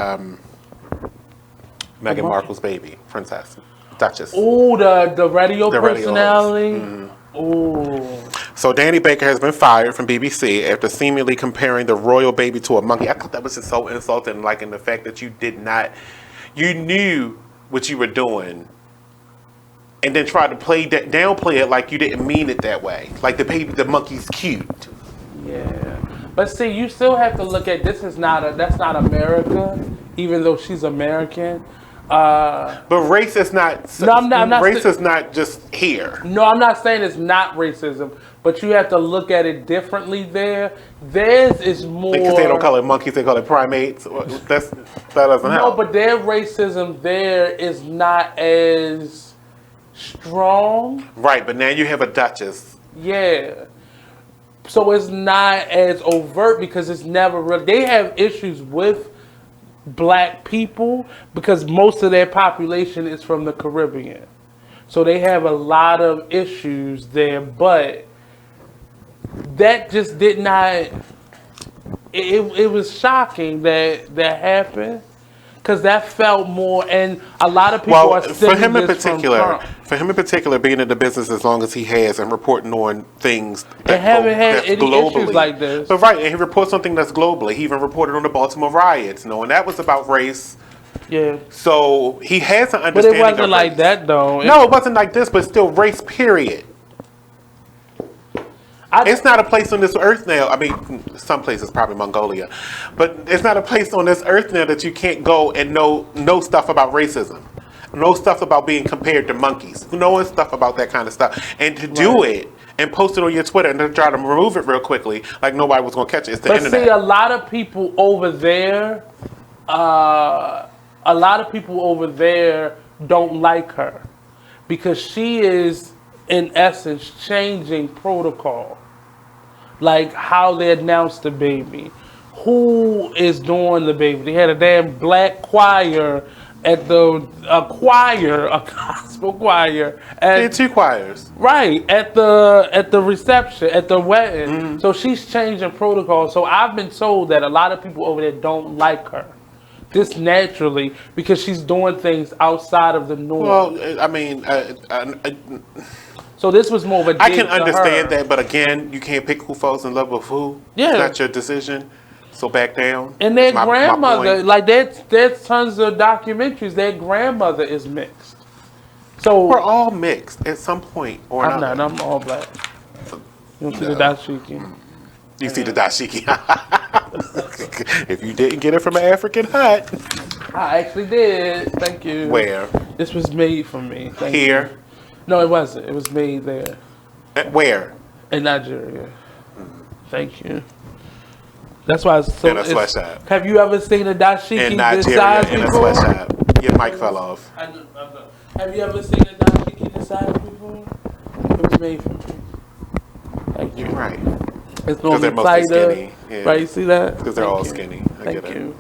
Meghan Markle's baby, Princess, Duchess. Oh, the radio personality. Oh. So Danny Baker has been fired from BBC after seemingly comparing the royal baby to a monkey. I thought that was just so insulting, like in the fact that you knew what you were doing, and then tried to downplay it like you didn't mean it that way. Like the monkey's cute. Yeah, but see, you still have to look at that's not America, even though she's American. But race is not. No, I'm not. Race is not just here. No, I'm not saying it's not racism, but you have to look at it differently. Theirs is more because they don't call it monkeys; they call it primates. That doesn't help. No, but their racism there is not as strong. Right, but now you have a duchess. Yeah. So it's not as overt because it's never real. They have issues with black people because most of their population is from the Caribbean. So they have a lot of issues there, but that just did not, it was shocking that happened. because that felt more, and a lot of people are for him in this from particular, Trump. being in the business as long as he has and reporting on things that And haven't had that's any globally issues like this. But right, and he reports something that's globally. He even reported on the Baltimore riots, knowing that was about race. Yeah. So he has an But understanding. it wasn't of like race. that though. No, it wasn't like this, but still race. Period. It's not a place on this earth now. I mean, some places, probably Mongolia, but it's not a place on this earth now that you can't go and know stuff about racism, know stuff about being compared to monkeys, knowing stuff about that kind of stuff, and to do it and post it on your Twitter and then try to remove it real quickly, like nobody was going to catch it. It's the But internet. see, a lot of people over there, don't like her because she is, in essence, changing protocol. Like how they announced the baby. Who is doing the baby? They had a damn black choir at a gospel choir. They had two choirs. Right, at the reception, at the wedding. Mm-hmm. So she's changing protocol. So I've been told that a lot of people over there don't like her. Just naturally, because she's doing things outside of the norm. Well, I mean, so this was more of a dig I can to understand her. that, but again, you can't pick who falls in love with who. Yeah. It's not your decision. So back down. And their That's my grandmother, point. like there's tons of documentaries. Their grandmother is mixed. So we're all mixed at some point or I'm another. not. I'm all black. You don't see the dashiki. You see the dashiki. If you didn't get it from an African hut. I actually did. Thank you. Where? This was made for me. Thank Here? you. No, it wasn't. It was made there. Where? In Nigeria. Thank you. That's why it's so. In a sweatshop. Have you ever seen a dashiki In this Nigeria, size in a before? sweatshop. Your mic fell off. I know. Have you ever seen a dashiki this size before? It was made for me. Thank you. You're right. It's Because they're normally mostly tighter. skinny. Yeah. Right, you see that? Because they're Thank all you. skinny. I Thank get it. you.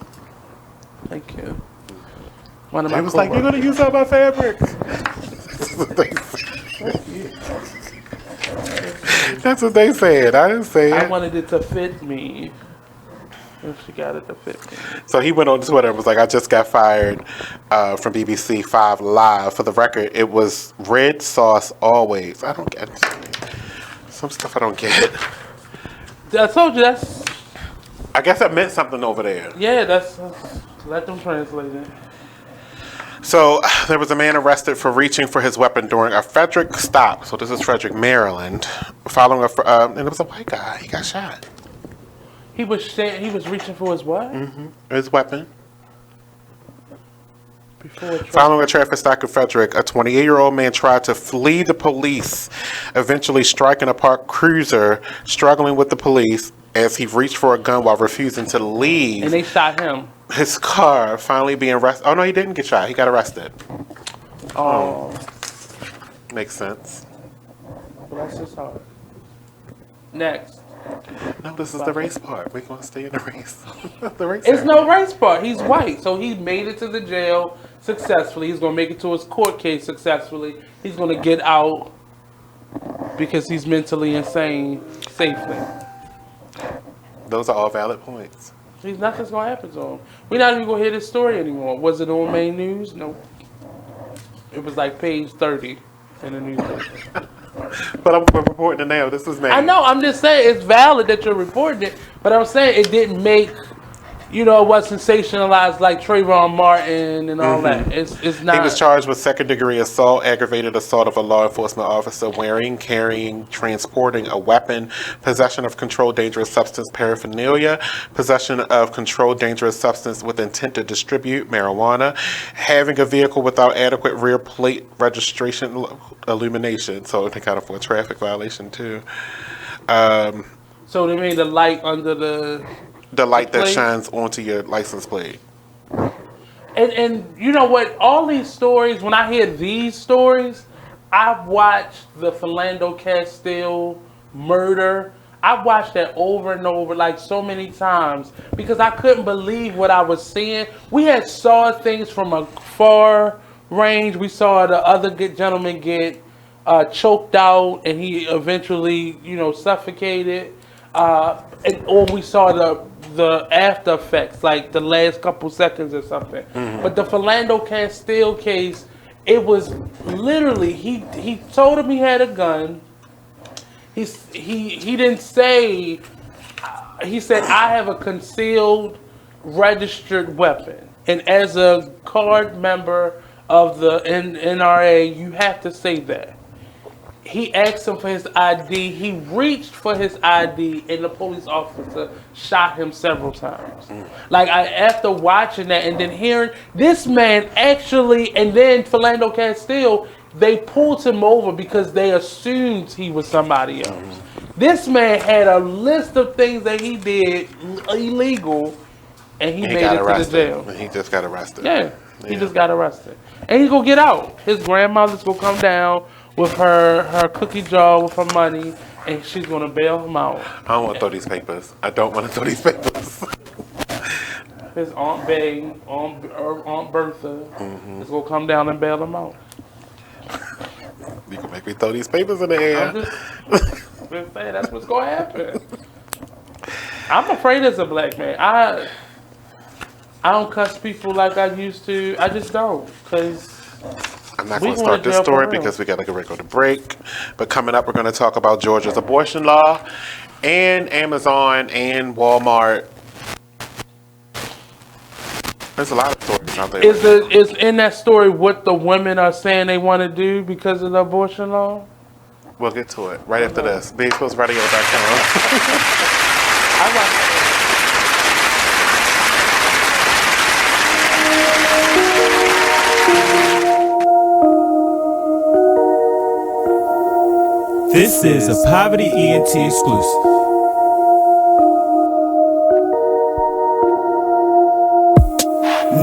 Thank you. One of my He was like, you're coworkers. going to use all my fabric. That's what they said. I didn't say I it. wanted it to fit me. And she got it to fit me. So he went on Twitter and was like, I just got fired from BBC 5 Live. For the record, it was red sauce always. I don't get it. Some stuff I don't get. I told you that's. I guess that meant something over there. Yeah, that's. Let them translate it. So there was a man arrested for reaching for his weapon during a Frederick stop. So this is Frederick, Maryland. Following and it was a white guy. He got shot. He was reaching for his what? Mm-hmm. His weapon. Before Following a traffic stop in Frederick, a 28-year-old man tried to flee the police, eventually striking a parked Couser, struggling with the police as he reached for a gun while refusing to leave. And they shot him. His car finally being arrested. Oh no, he didn't get shot. He got arrested. Oh. Makes sense. Bless his heart. Next. No, this is the race part. We're going to stay in the race. The race. It's no race part. He's white. So he made it to the jail successfully. He's going to make it to his court case successfully. He's going to get out because he's mentally insane safely. Those are all valid points. Nothing's going to happen to him. We're not even going to hear this story anymore. Was it on main news? No. It was like page 30 in the newspaper. But I'm reporting it now. This is me. I know. I'm just saying it's valid that you're reporting it, but I'm saying it didn't make, it was sensationalized like Trayvon Martin and all that. It's not. He was charged with second-degree assault, aggravated assault of a law enforcement officer, wearing, carrying, transporting a weapon, possession of controlled dangerous substance paraphernalia, possession of controlled dangerous substance with intent to distribute marijuana, having a vehicle without adequate rear plate registration illumination. So they kind of for a traffic violation too. So they made the light under the light that plate? shines onto your license plate. And you know what? All these stories, when I hear these stories, I've watched the Philando Castile murder. I've watched that over and over like so many times because I couldn't believe what I was seeing. We had saw things from a far range. We saw the other gentleman get choked out and he eventually, suffocated. Or we saw the after effects, like the last couple seconds or something. But the Philando Castile case, it was literally he told him he had a gun. He didn't say. He said, I have a concealed registered weapon, and as a card member of the NRA, you have to say that. He asked him for his ID. He reached for his ID, and the police officer shot him several times. Like, after watching that and then hearing this man actually, and then Philando Castile, they pulled him over because they assumed he was somebody else. This man had a list of things that he did illegal, and he made it to the jail. He just got arrested. Yeah, he just got arrested. And he's going to get out. His grandmother's going to come down with her cookie jar with her money, and she's going to bail him out. I don't want to throw these papers. I don't want to throw these papers. His Aunt Bay, Aunt Bertha is going to come down and bail him out. You can make me throw these papers in the air. I'm just saying, that's what's going to happen. I'm afraid as a black man. I don't cuss people like I used to. I just don't, because I'm not going to start this story because we got to go to break. But coming up, we're going to talk about Georgia's abortion law and Amazon and Walmart. There's a lot of stories out there. Is in that story what the women are saying they want to do because of the abortion law? We'll get to it right after this. BeExposedRadio.com. This is a Poverty ENT exclusive.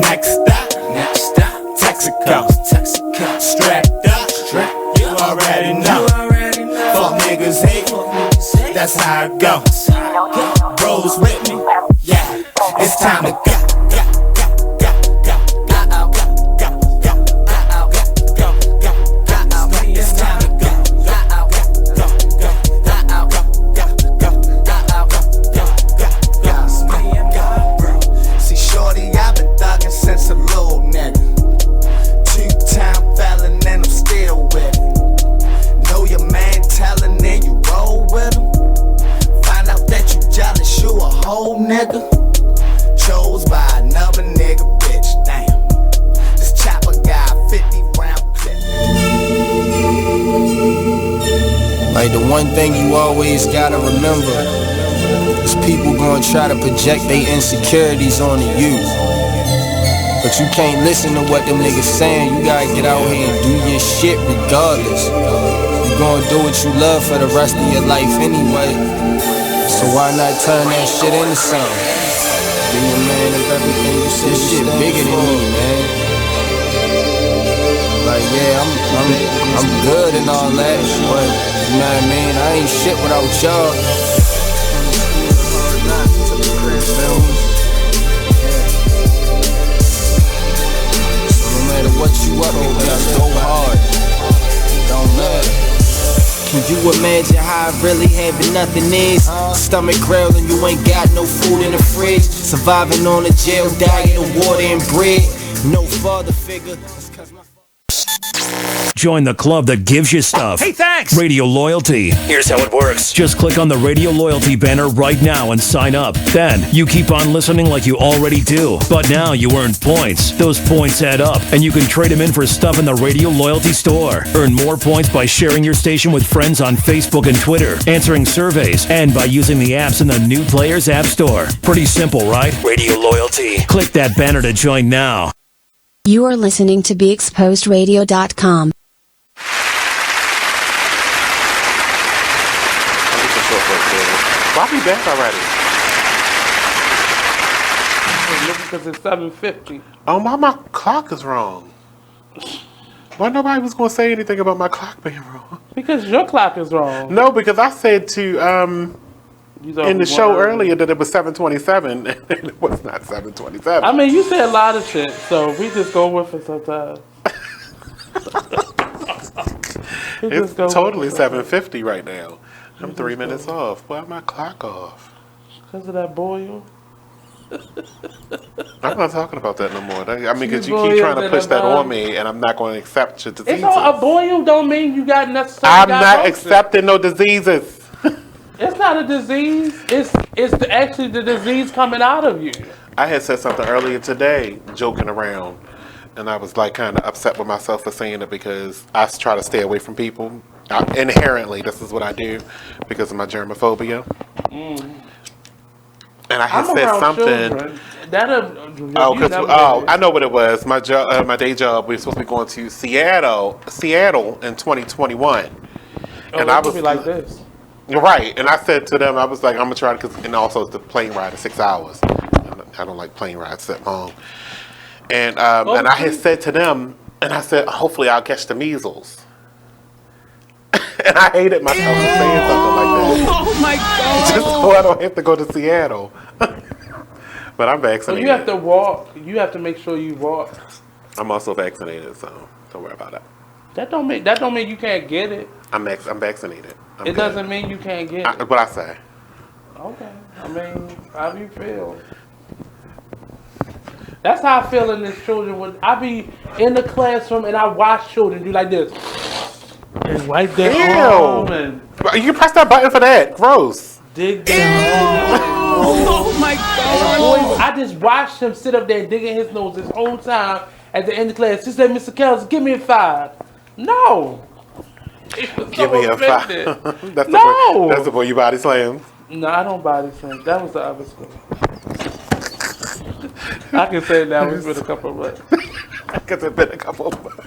Next stop, Texaco. Strapped up, you already know. Fuck niggas hate, that's how it goes. Bros with me, yeah, it's time to go. Nigga chose by another nigga, bitch. Damn, this chopper got 50 round clip. Like the one thing you always gotta remember is people gonna try to project their insecurities onto you. But you can't listen to what them niggas saying. You gotta get out here and do your shit regardless. You gonna do what you love for the rest of your life anyway. So why not turn that shit into something? Be a man of everything you say. This shit bigger than me, man. Like yeah, I'm good and all that, but you know what I mean? I ain't shit without y'all. So no matter what you up, you gotta go hard. Don't matter. Can you imagine how I really having nothing is? Stomach growling, you ain't got no food in the fridge. Surviving on a jail diet of water and bread. No father figure. Join the club that gives you stuff. Hey, thanks! Radio Loyalty. Here's how it works. Just click on the Radio Loyalty banner right now and sign up. Then, you keep on listening like you already do. But now you earn points. Those points add up, and you can trade them in for stuff in the Radio Loyalty store. Earn more points by sharing your station with friends on Facebook and Twitter, answering surveys, and by using the apps in the New Players App Store. Pretty simple, right? Radio Loyalty. Click that banner to join now. You are listening to BeExposedRadio.com. Why be back already? Because it's 7:50. Oh, my clock is wrong. Why nobody was going to say anything about my clock being wrong? Because your clock is wrong. No, because I said to in the show earlier that it was 7:27, and it was not 7:27. I mean, you say a lot of shit, so we just go with it sometimes. It's totally 7:50 right now. I'm 3 minutes off. Why my clock off? Because of that boil? I'm not talking about that no more. I mean, because you boiled keep trying to and push that above. on me, and I'm not going to accept your diseases. It's all, a boil don't mean you got necessarily I'm got not both. accepting no diseases. It's not a disease. It's actually the disease coming out of you. I had said something earlier today, joking around, and I was like kind of upset with myself for saying it because I try to stay away from people. Inherently, this is what I do because of my germophobia. And I had said something. I know what it was. My job, my day job. We were supposed to be going to Seattle in 2021, and I was like this. You're right. And I said to them, I was like, I'm gonna try to, and also the plane ride is 6 hours. I don't like plane rides that long. And and I had said to them, and I said, hopefully I'll catch the measles. And I hated myself for saying something like that. Oh my God. Just so I don't have to go to Seattle. But I'm vaccinated. So you have to walk. You have to make sure you walk. I'm also vaccinated, so don't worry about that. That don't mean you can't get it. I'm vaccinated. I'm it good. doesn't mean you can't get it. What I say. Okay. I mean, how do you feel? That's how I feel in this children. When I be in the classroom and I watch children do like this. And wipe their arm and you can press that button for that. Gross. Dig down. Oh my God. I just watched him sit up there digging his nose this whole time at the end of class. He said, Mr. Kells, give me a 5. No. Give me a 5. That's No. That's the boy you body slam. No, I don't body slam. That was the other school. I can say that it's been a couple of months. Because it's been a couple of months.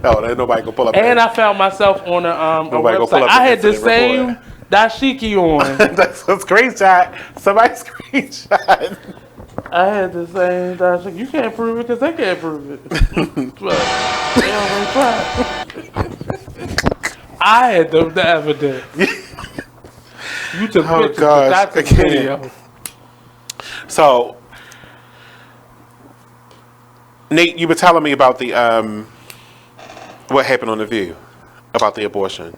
No, there's nobody can pull up. And I found myself on a website. I had the same dashiki on. That's a screenshot. Somebody screenshot. I had the same dashiki. You can't prove it because they can't prove it. But they always try. I had the evidence. You took pictures. That's a video. So, Nate, you were telling me about the what happened on The View about the abortion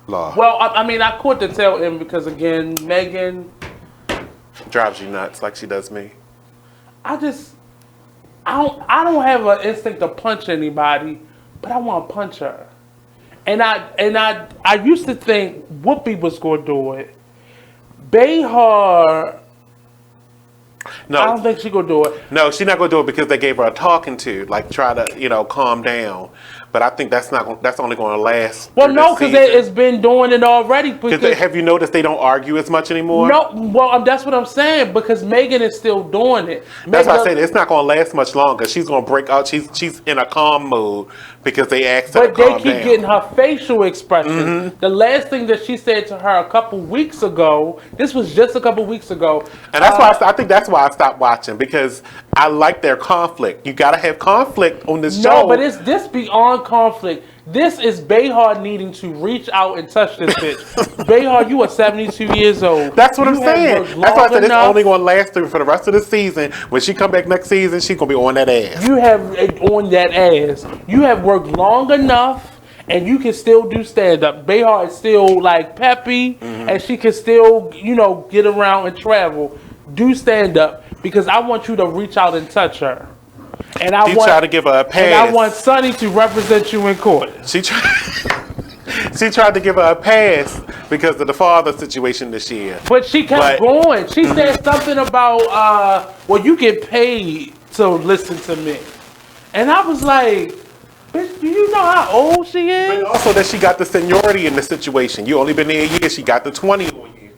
law. Well, I mean, I caught the tail end because again, Megan drives you nuts like she does me. I don't have an instinct to punch anybody, but I want to punch her. And I used to think Whoopi was going to do it. Behar. No, I don't think she's going to do it. No, she's not going to do it because they gave her a talking to, like try to, calm down. But I think that's only going to last. Well, no, because it's been doing it already. Because have you noticed they don't argue as much anymore? No, well, that's what I'm saying. Because Megan is still doing it. That's why I said it's not going to last much longer. She's going to break out. She's in a calm mood because they asked her to calm down. But they keep getting her facial expression. Mm-hmm. The last thing that she said to her a couple weeks ago. This was just a couple weeks ago. And that's why I think that's why I stopped watching because I like their conflict. You got to have conflict on this show. No, but it's this beyond conflict. This is Behar needing to reach out and touch this bitch. Behar, you are 72 years old. That's what I'm saying. That's why I said it's only going to last through for the rest of the season. When she come back next season, she's going to be on that ass. You have on that ass. You have worked long enough, and you can still do stand up. Behar is still like peppy, and she can still, get around and travel. Do stand up because I want you to reach out and touch her. And I try to give her a pass. And I want Sonny to represent you in court. She tried to give her a pass because of the father situation this year. But she kept going. She said something about, well, you get paid to listen to me. And I was like, bitch, do you know how old she is? But also that she got the seniority in the situation. You only been there a year. She got the 20 on you.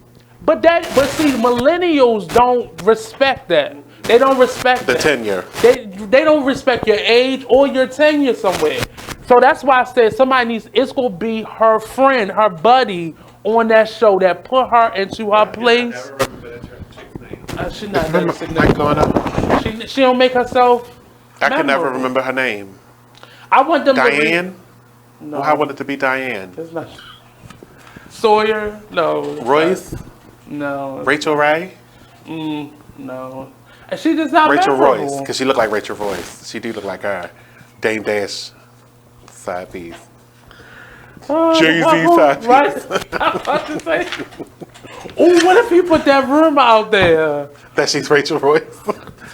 But see, millennials don't respect that. They don't respect the tenure. They don't respect your age or your tenure somewhere. So that's why I said it's gonna be her friend, her buddy on that show that put her into her place. She's not that significant. She don't make herself. I can never remember her name. I want them Diane? No. Well, I want it to be Diane. It's not. Sawyer? No. Royce? No. Rachel Ray? No. And she just not Rachel memorable. Royce, because she looked like Rachel Royce. She do look like her. Dame Dash side piece. Jay-Z side piece. Right? I was about to say. Oh, what if you put that rumor out there? That she's Rachel Royce?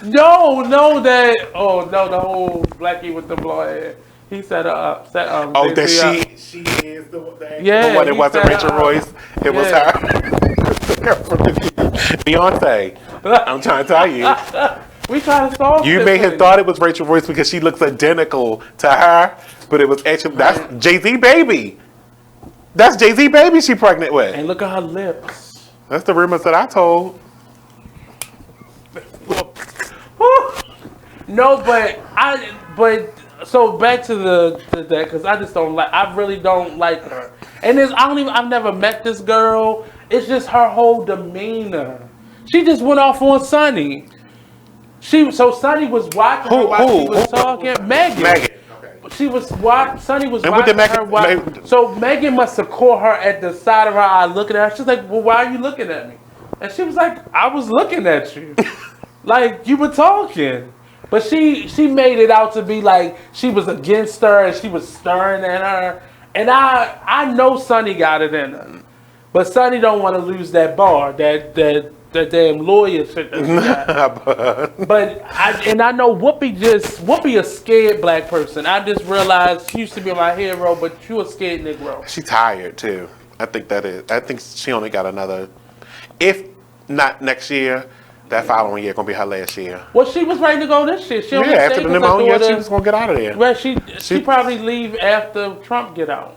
No, the whole blackie with the blonde hair. He set her up. That she is the one that wasn't Rachel Royce. It was her. Beyonce. I'm trying to tell you. We trying to solve You may have thought it was Rachel Royce because she looks identical to her, but it was actually that's Jay-Z baby. That's Jay-Z baby she pregnant with. And look at her lips. That's the rumors that I told. No, but so back to that because I just don't like. I really don't like her. And I've never met this girl. It's just her whole demeanor. She just went off on Sonny. Sonny was watching her while she was talking. Megan. She was watching. Sonny was watching her. So Megan must have caught her at the side of her eye, looking at her. She's like, "Well, why are you looking at me?" And she was like, "I was looking at you, like you were talking." But she made it out to be like she was against her and she was staring at her. And I know Sonny got it in her, but Sonny don't want to lose that bar, that damn lawyer shit that she got. But I know Whoopi a scared black person. I just realized she used to be my hero, but you a scared Negro. She's tired too. I think she only got another, if not next year, that following year gonna be her last year. Well, she was ready to go this year. After the pneumonia, she was gonna get out of there. Well, she probably leave after Trump get out.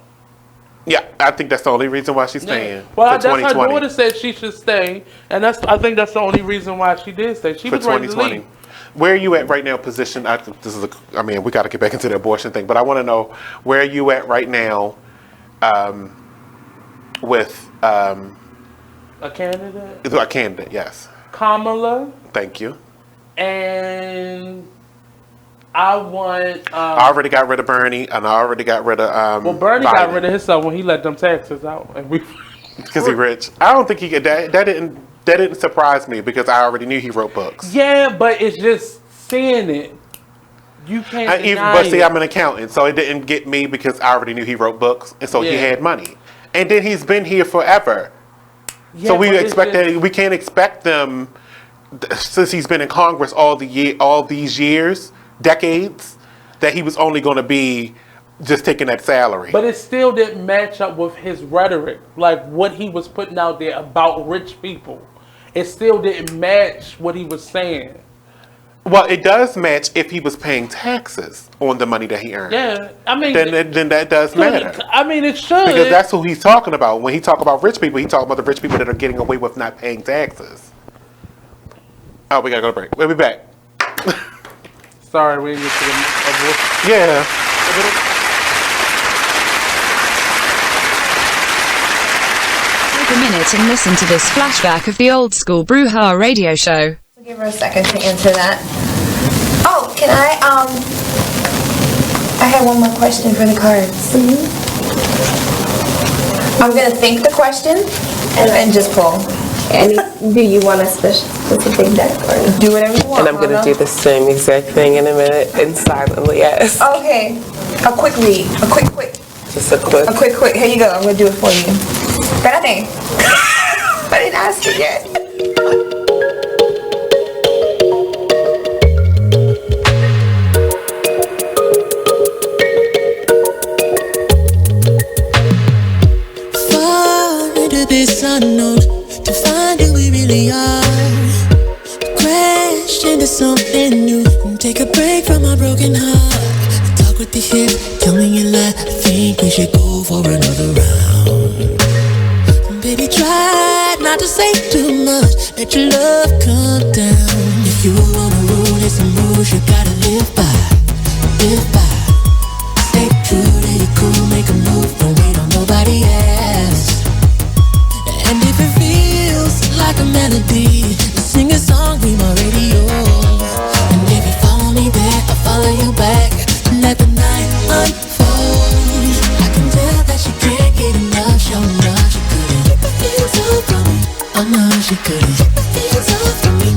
Yeah, I think that's the only reason why she's staying. Well, that's her daughter said she should stay, and I think that's the only reason why she did stay. She was ready to leave. Where are you at right now? Position? We got to get back into the abortion thing, but I want to know where are you at right now, with a candidate. A candidate, yes. Kamala. Thank you. And I want. I already got rid of Bernie, and I already got rid of. Well, Bernie Biden. got rid of himself when he let them taxes out, and we. Because he rich. I don't think he could. That didn't surprise me because I already knew he wrote books. Yeah, but it's just seeing it. You can't deny it. I'm an accountant, so it didn't get me because I already knew he wrote books, and so he had money. And then he's been here forever. Yeah, so we can't expect them, since he's been in Congress all these years, decades, that he was only going to be just taking that salary. But it still didn't match up with his rhetoric, like what he was putting out there about rich people. It still didn't match what he was saying. Well, it does match if he was paying taxes on the money that he earned. Yeah, I mean, then that does matter. I mean, it should, because that's who he's talking about. When he talk about rich people, he talking about the rich people that are getting away with not paying taxes. Oh, we gotta go to break. We'll be back. Sorry, we didn't get to the Yeah. Take a minute and listen to this flashback of the old school Bruja radio show. Give her a second to answer that. Oh, can I have one more question for the cards. I'm gonna think the question and just pull. And do you want a specific deck or do whatever you want? And I'm gonna do the same exact thing in a minute and silently ask. Okay, a quick read, a quick. Just a quick. Here you go. I'm gonna do it for you. Espérate. I didn't ask it yet. This unknown to find who we really are. Crash into something new and take a break from our broken heart. Talk with the hip, tell me you lie. I think we should go for another round. Baby, try not to say too much. Let your love come down. If you wanna rule, it's some rules you gotta live by. Stay true to your cool, make a move. Don't wait on nobody else. And if it feels like a melody, sing a song, be my radio. And if you follow me there, I'll follow you back. Let the night unfold. I can tell that she can't get enough. Show enough, she couldn't keep the feels up from me. Oh no, she couldn't keep the feels up from me.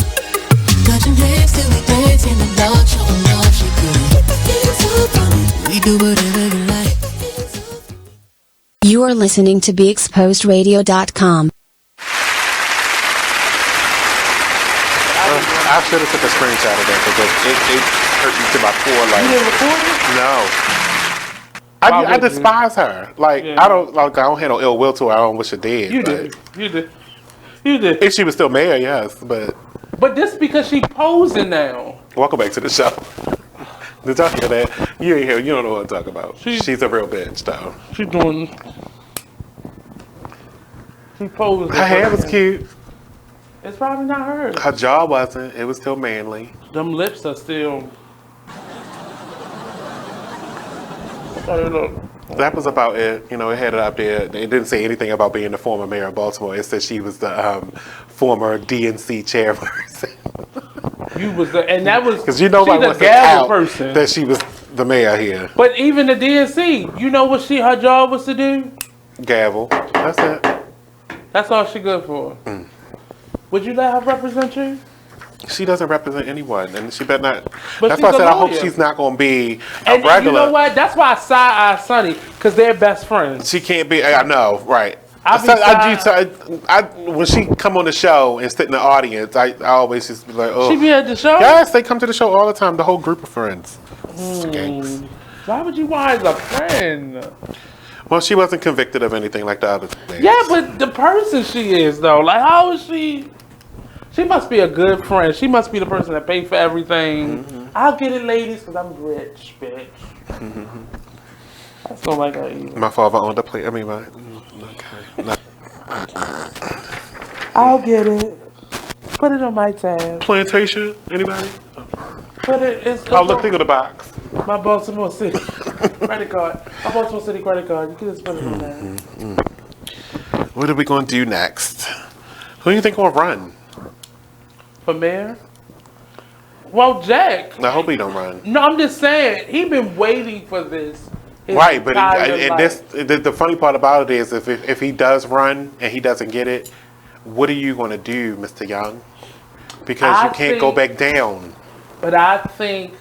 Touching hands till we dance in the dark. Show enough, she couldn't keep the feels up from me. We do whatever you like. You are listening to BeExposedRadio.com. I should have took a screenshot of that because it hurt me to my core. Like, You didn't record it? no. Why I would you? despise her. Like, Yeah. I don't have no ill will to her. I don't wish her dead. You but did. You did. You did. If she was still mayor, yes. But this because she posing now. welcome back to the show. Did y'all hear that? You ain't here. You don't know what I'm talking about. She's a real bitch, though. She doing. She posing. Her hair was cute. It's probably not hers. Her jaw wasn't. It was still manly. Them lips are still. Look. That was about it. You know, it had it up there. It didn't say anything about being the former mayor of Baltimore. It said she was the former DNC chairperson. You was the, and that was because you know she's wants the to gavel out person. that she was the mayor here. But even the DNC, you know what her job was to do? Gavel. That's it. That's all she good for. Mm. Would you let her represent you? She doesn't represent anyone, and she better not. But That's why I she's said a I hope lawyer. she's not going to be a And regular. you know what? That's why I side-eye Sonny, because they're best friends. She can't be. I know, right? I When she come on the show and sit in the audience, I always just be like, oh. She be at the show? Yes, they come to the show all the time. The whole group of friends. Skanks. Why would you want her as a friend? Well, she wasn't convicted of anything like the other things. Yeah, but the person she is, though, like, how is she? She must be a good friend. She must be the person that paid for everything. Mm-hmm. I'll get it, ladies, because I'm rich, bitch. Mm-hmm. That's not like her either. My father owned a place. I mean, okay. No. I'll get it. Put it on my tab. Plantation? Anybody? Put it. It's I'll look through the box. My Baltimore City credit card. My Baltimore City credit card. You can just put it on there. What are we going to do next? Who do you think will run? For mayor? Well, Jack. I hope he don't run. No, I'm just saying he been waiting for this. his Right, but entire and life. the funny part about it is if he does run and he doesn't get it, what are you going to do, Mr. Young? Because you can't go back down. But I think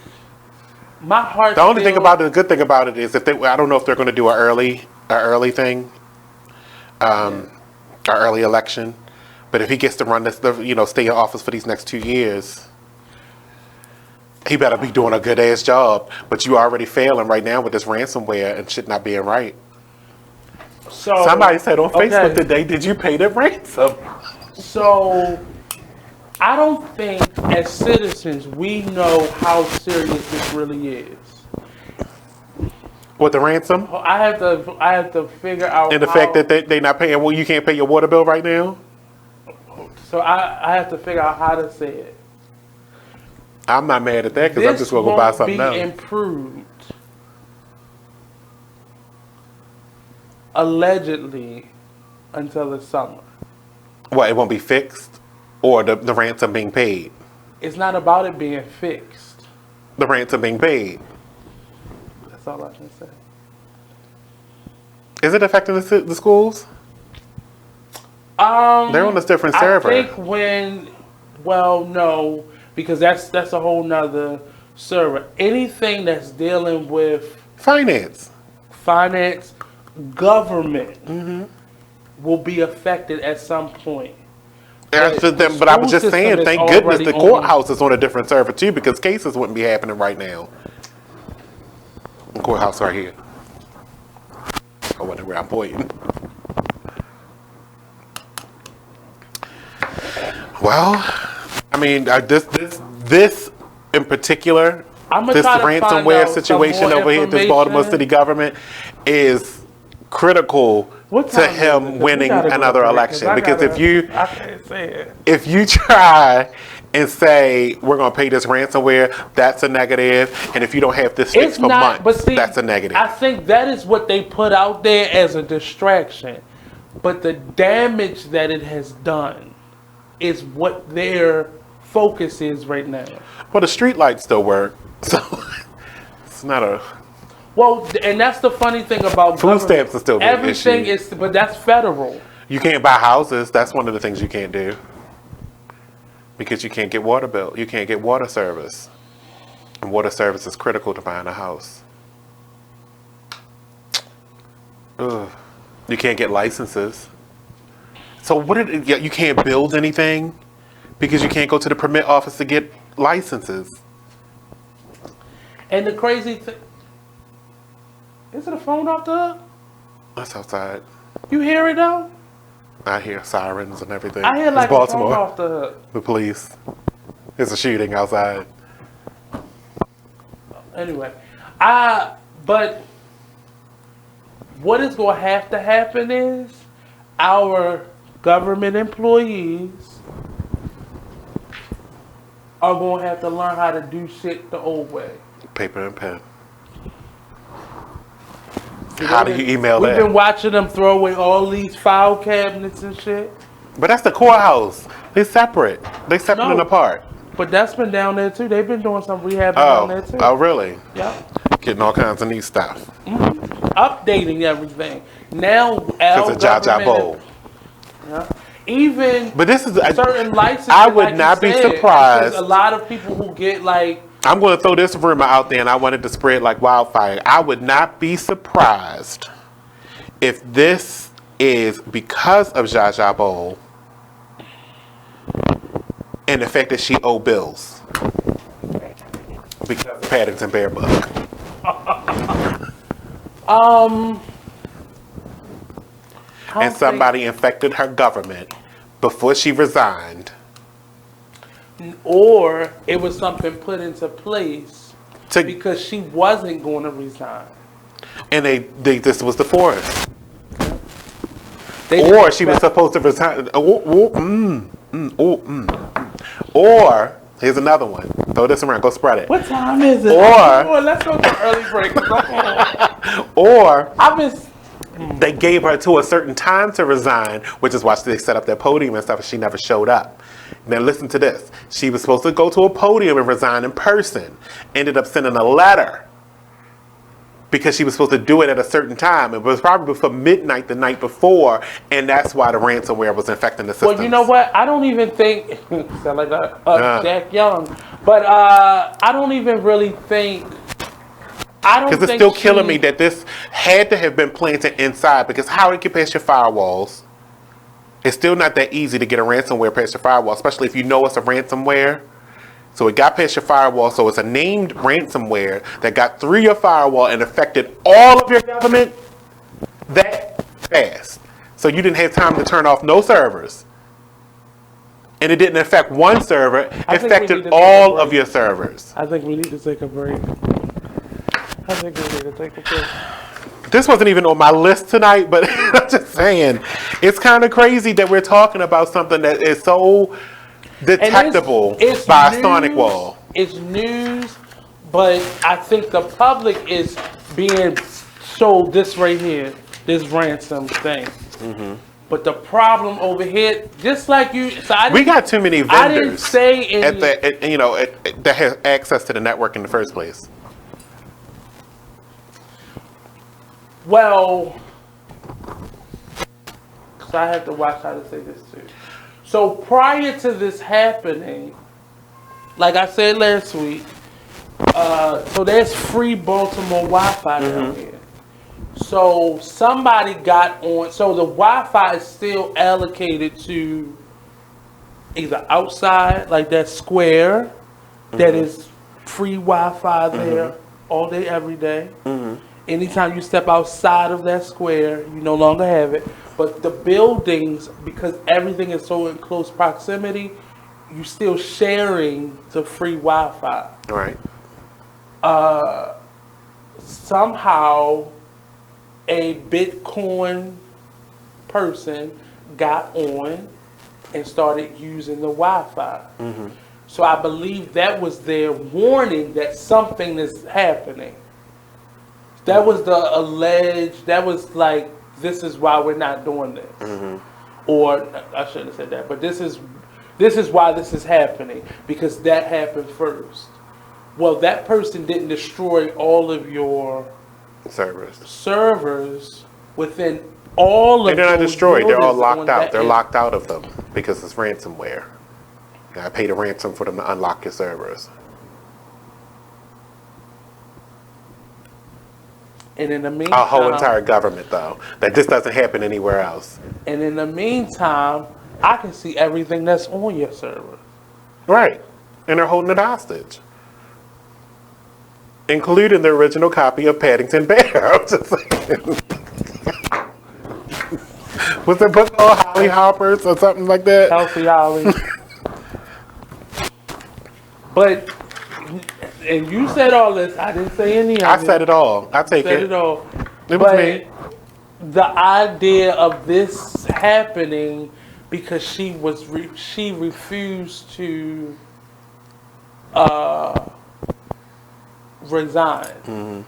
my heart. The only thing about it, the good thing about it is I don't know if they're going to do an early thing, an early election. But if he gets to run this, stay in office for these next 2 years, he better be doing a good ass job. But you already failing right now with this ransomware and shit not being right. So somebody said on Facebook today, "Did you pay the ransom?" So I don't think as citizens we know how serious this really is. With the ransom? I have to figure out. And the fact that they not paying, well, you can't pay your water bill right now? So I have to figure out how to say it. I'm not mad at that because I'm just going to go buy something else. This won't be improved. Allegedly until the summer. What, it won't be fixed? Or the ransom being paid? It's not about it being fixed. The ransom being paid? That's all I can say. Is it affecting the schools? They're on a different server. I think no, because that's a whole nother server. Anything that's dealing with finance, government will be affected at some point. But I was just saying, thank goodness the courthouse is on a different server too, because cases wouldn't be happening right now. The courthouse right here. I wonder where I'm pointing. Well, I mean, this in particular, this ransomware situation over here, this Baltimore City government, is critical to him winning another election. Because if you try and say we're going to pay this ransomware, that's a negative, and if you don't have this fixed for months, that's a negative. I think that is what they put out there as a distraction, but the damage that it has done is what their focus is right now. Well, the street lights still work, so it's not a. Well, and that's the funny thing about food stamps are still being everything issued. is, but that's federal. You can't buy houses. That's one of the things you can't do because you can't get water bill. You can't get water service, and water service is critical to buying a house. Ugh. You can't get licenses. So you can't build anything Because you can't go to the permit office to get licenses. And the crazy thing, is it a phone off the hook? That's outside. You hear it though? I hear sirens and everything. I hear like it's Baltimore. a phone off the hook. The police. It's a shooting outside. Anyway, but what is going to happen is our government employees are going to have to learn how to do shit the old way. Paper and pen. How do you email that? We've been watching them throw away all these file cabinets and shit. But that's the courthouse. They're separate. They separate and apart. But that's been down there too. They've been doing some rehab down there too. Oh, really? Yeah. Getting all kinds of neat stuff. Updating everything. Now, It's a Jaja Bowl. Yeah. Even but this is certain licenses. I would not be surprised. A lot of people who get like. I'm going to throw this rumor out there, and I wanted to spread like wildfire. I would not be surprised if this is because of Jaja Bowl and the fact that she owe bills because of Paddington Bear Book. And somebody infected her government before she resigned. Or it was something put into place because she wasn't going to resign. And this was the forest. Or she was supposed to resign. Or, here's another one. Throw this around. Go spread it. What time is it? Or, let's go to early break. Or, they gave her to a certain time to resign, which is why they set up that podium and stuff, and she never showed up. Now listen to this. She was supposed to go to a podium and resign in person. Ended up sending a letter because she was supposed to do it at a certain time. It was probably before midnight the night before, and that's why the ransomware was infecting the system. Well, you know what? I don't even think sound like Jack Young, but I don't even really think. Because it's still killing me that this had to have been planted inside. Because how it get past your firewalls? It's still not that easy to get a ransomware past your firewall, especially if you know it's a ransomware. So it got past your firewall, so it's a named ransomware that got through your firewall and affected all of your government that fast. So you didn't have time to turn off no servers. And it didn't affect one server, it affected all of your servers. I think we need to take a break. I think we need to take a break. This wasn't even on my list tonight, but I'm just saying, it's kind of crazy that we're talking about something that is so detectable by a sonic wall. It's news, but I think the public is being sold this right here, this ransom thing. Mm-hmm. But the problem over here, just like you, we got too many vendors. I didn't say that have access to the network in the first place. Well, because I have to watch how to say this too. So prior to this happening, like I said last week, so there's free Baltimore Wi-Fi down here. So somebody got on, so the Wi-Fi is still allocated to either outside, like that square, that is free Wi-Fi there all day, every day. Anytime you step outside of that square, you no longer have it. But the buildings, because everything is so in close proximity, you're still sharing the free Wi-Fi. Right. Somehow, a Bitcoin person got on and started using the Wi-Fi. So I believe that was their warning that something is happening. That was the alleged, that was like, this is why we're not doing this. Or, I shouldn't have said that, but this is why this is happening, because that happened first. Well, that person didn't destroy all of your servers within all of they're not destroyed, they're all locked out. They're locked out of them because it's ransomware. I paid a ransom for them to unlock your servers. And in the meantime, our whole entire government, though, that this doesn't happen anywhere else. And in the meantime, I can see everything that's on your server. Right. And they're holding it hostage. Including the original copy of Paddington Bear. I'm just saying. Was the book called Holly Hoppers or something like that? Healthy Holly. But, and you said all this. I didn't say any of it. I said it all. I take said it. it all. It was me. The idea of this happening because she refused to resign. Mm-hmm.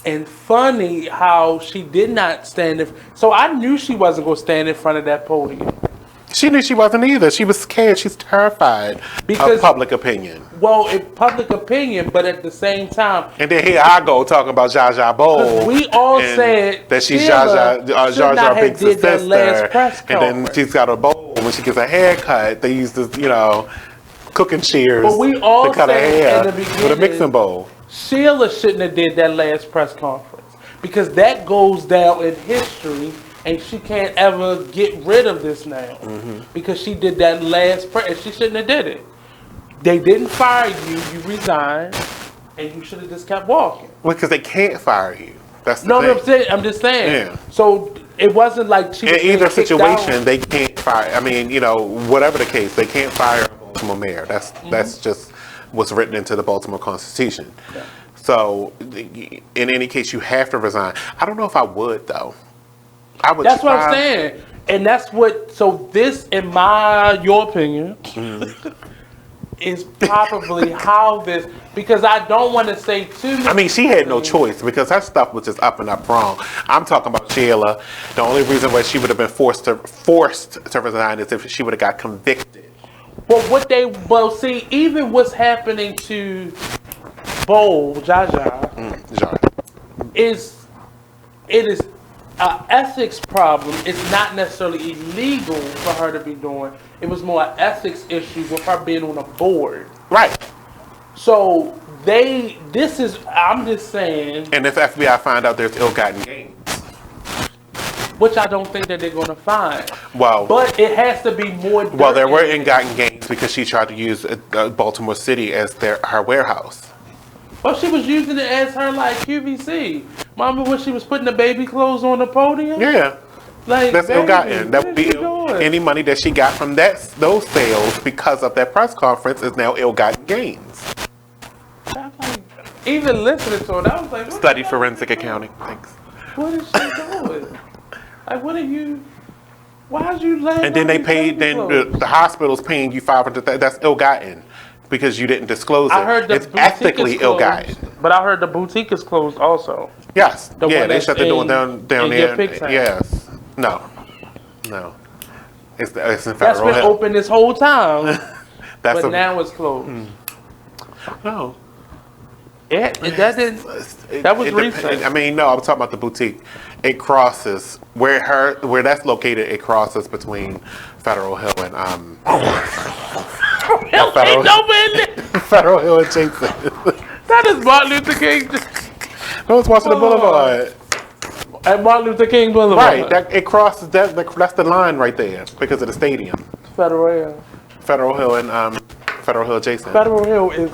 And funny how she did not stand so I knew she wasn't going to stand in front of that podium. She knew she wasn't either. She was scared. She's terrified of public opinion. Well, in public opinion, but at the same time. And then here I go talking about Zsa Zsa Bowl. We all said that she's Zsa Zsa Binks' sister. Last press and then she's got a bowl. When she gets a haircut, they use this, cooking shears but we all to cut her said hair in the beginning, with a mixing bowl. Sheila shouldn't have did that last press conference because that goes down in history. And she can't ever get rid of this now because she did that last press. She shouldn't have did it. They didn't fire you. You resigned, and you should have just kept walking. Well, because they can't fire you. That's the thing. I'm just saying. Yeah. So it wasn't like she was in either kicked situation, out. they can't fire. I mean, whatever the case, they can't fire a Baltimore mayor. That's just what's written into the Baltimore Constitution. Yeah. So in any case, you have to resign. I don't know if I would though. That's what I'm saying. And that's what, so this, in your opinion, is probably how this, because I don't want to say too much. I mean, she had no choice because her stuff was just up and up wrong. I'm talking about Sheila. The only reason why she would have been forced to resign is if she would have got convicted. Well, see, even what's happening to Zsa Zsa, it is an ethics problem. It's not necessarily illegal for her to be doing. It was more an ethics issue with her being on a board. Right. So I'm just saying. And if FBI find out there's ill-gotten gains. Which I don't think that they're going to find. Well. But it has to be more. Well, there were ill-gotten gains because she tried to use Baltimore City as her warehouse. Well, she was using it as her QVC. Remember when she was putting the baby clothes on the podium? Yeah. That's ill-gotten. That would be doing? Any money that she got from those sales because of that press conference is now ill-gotten gains. Even listening to it, I was like, Study forensic accounting. Thanks. What is she doing? What are you? Why did you let? And then they paid. Then the hospital's paying you $500,000. That's ill-gotten. Because you didn't disclose it. I heard it's ethically ill-gotten. But I heard the boutique is closed also. Yes. They shut the door down there. Yes. No. It's in Federal Hill. That's been open this whole time. but now it's closed. No. That was recent. I mean, no, I'm talking about the boutique. It crosses where that's located. It crosses between Federal Hill and Federal Hill and Jason. That is Martin Luther King. No, it's Washington Boulevard. At Martin Luther King Boulevard. Right. It crosses that's the line right there because of the stadium. Federal Hill and Federal Hill Jason. Federal Hill is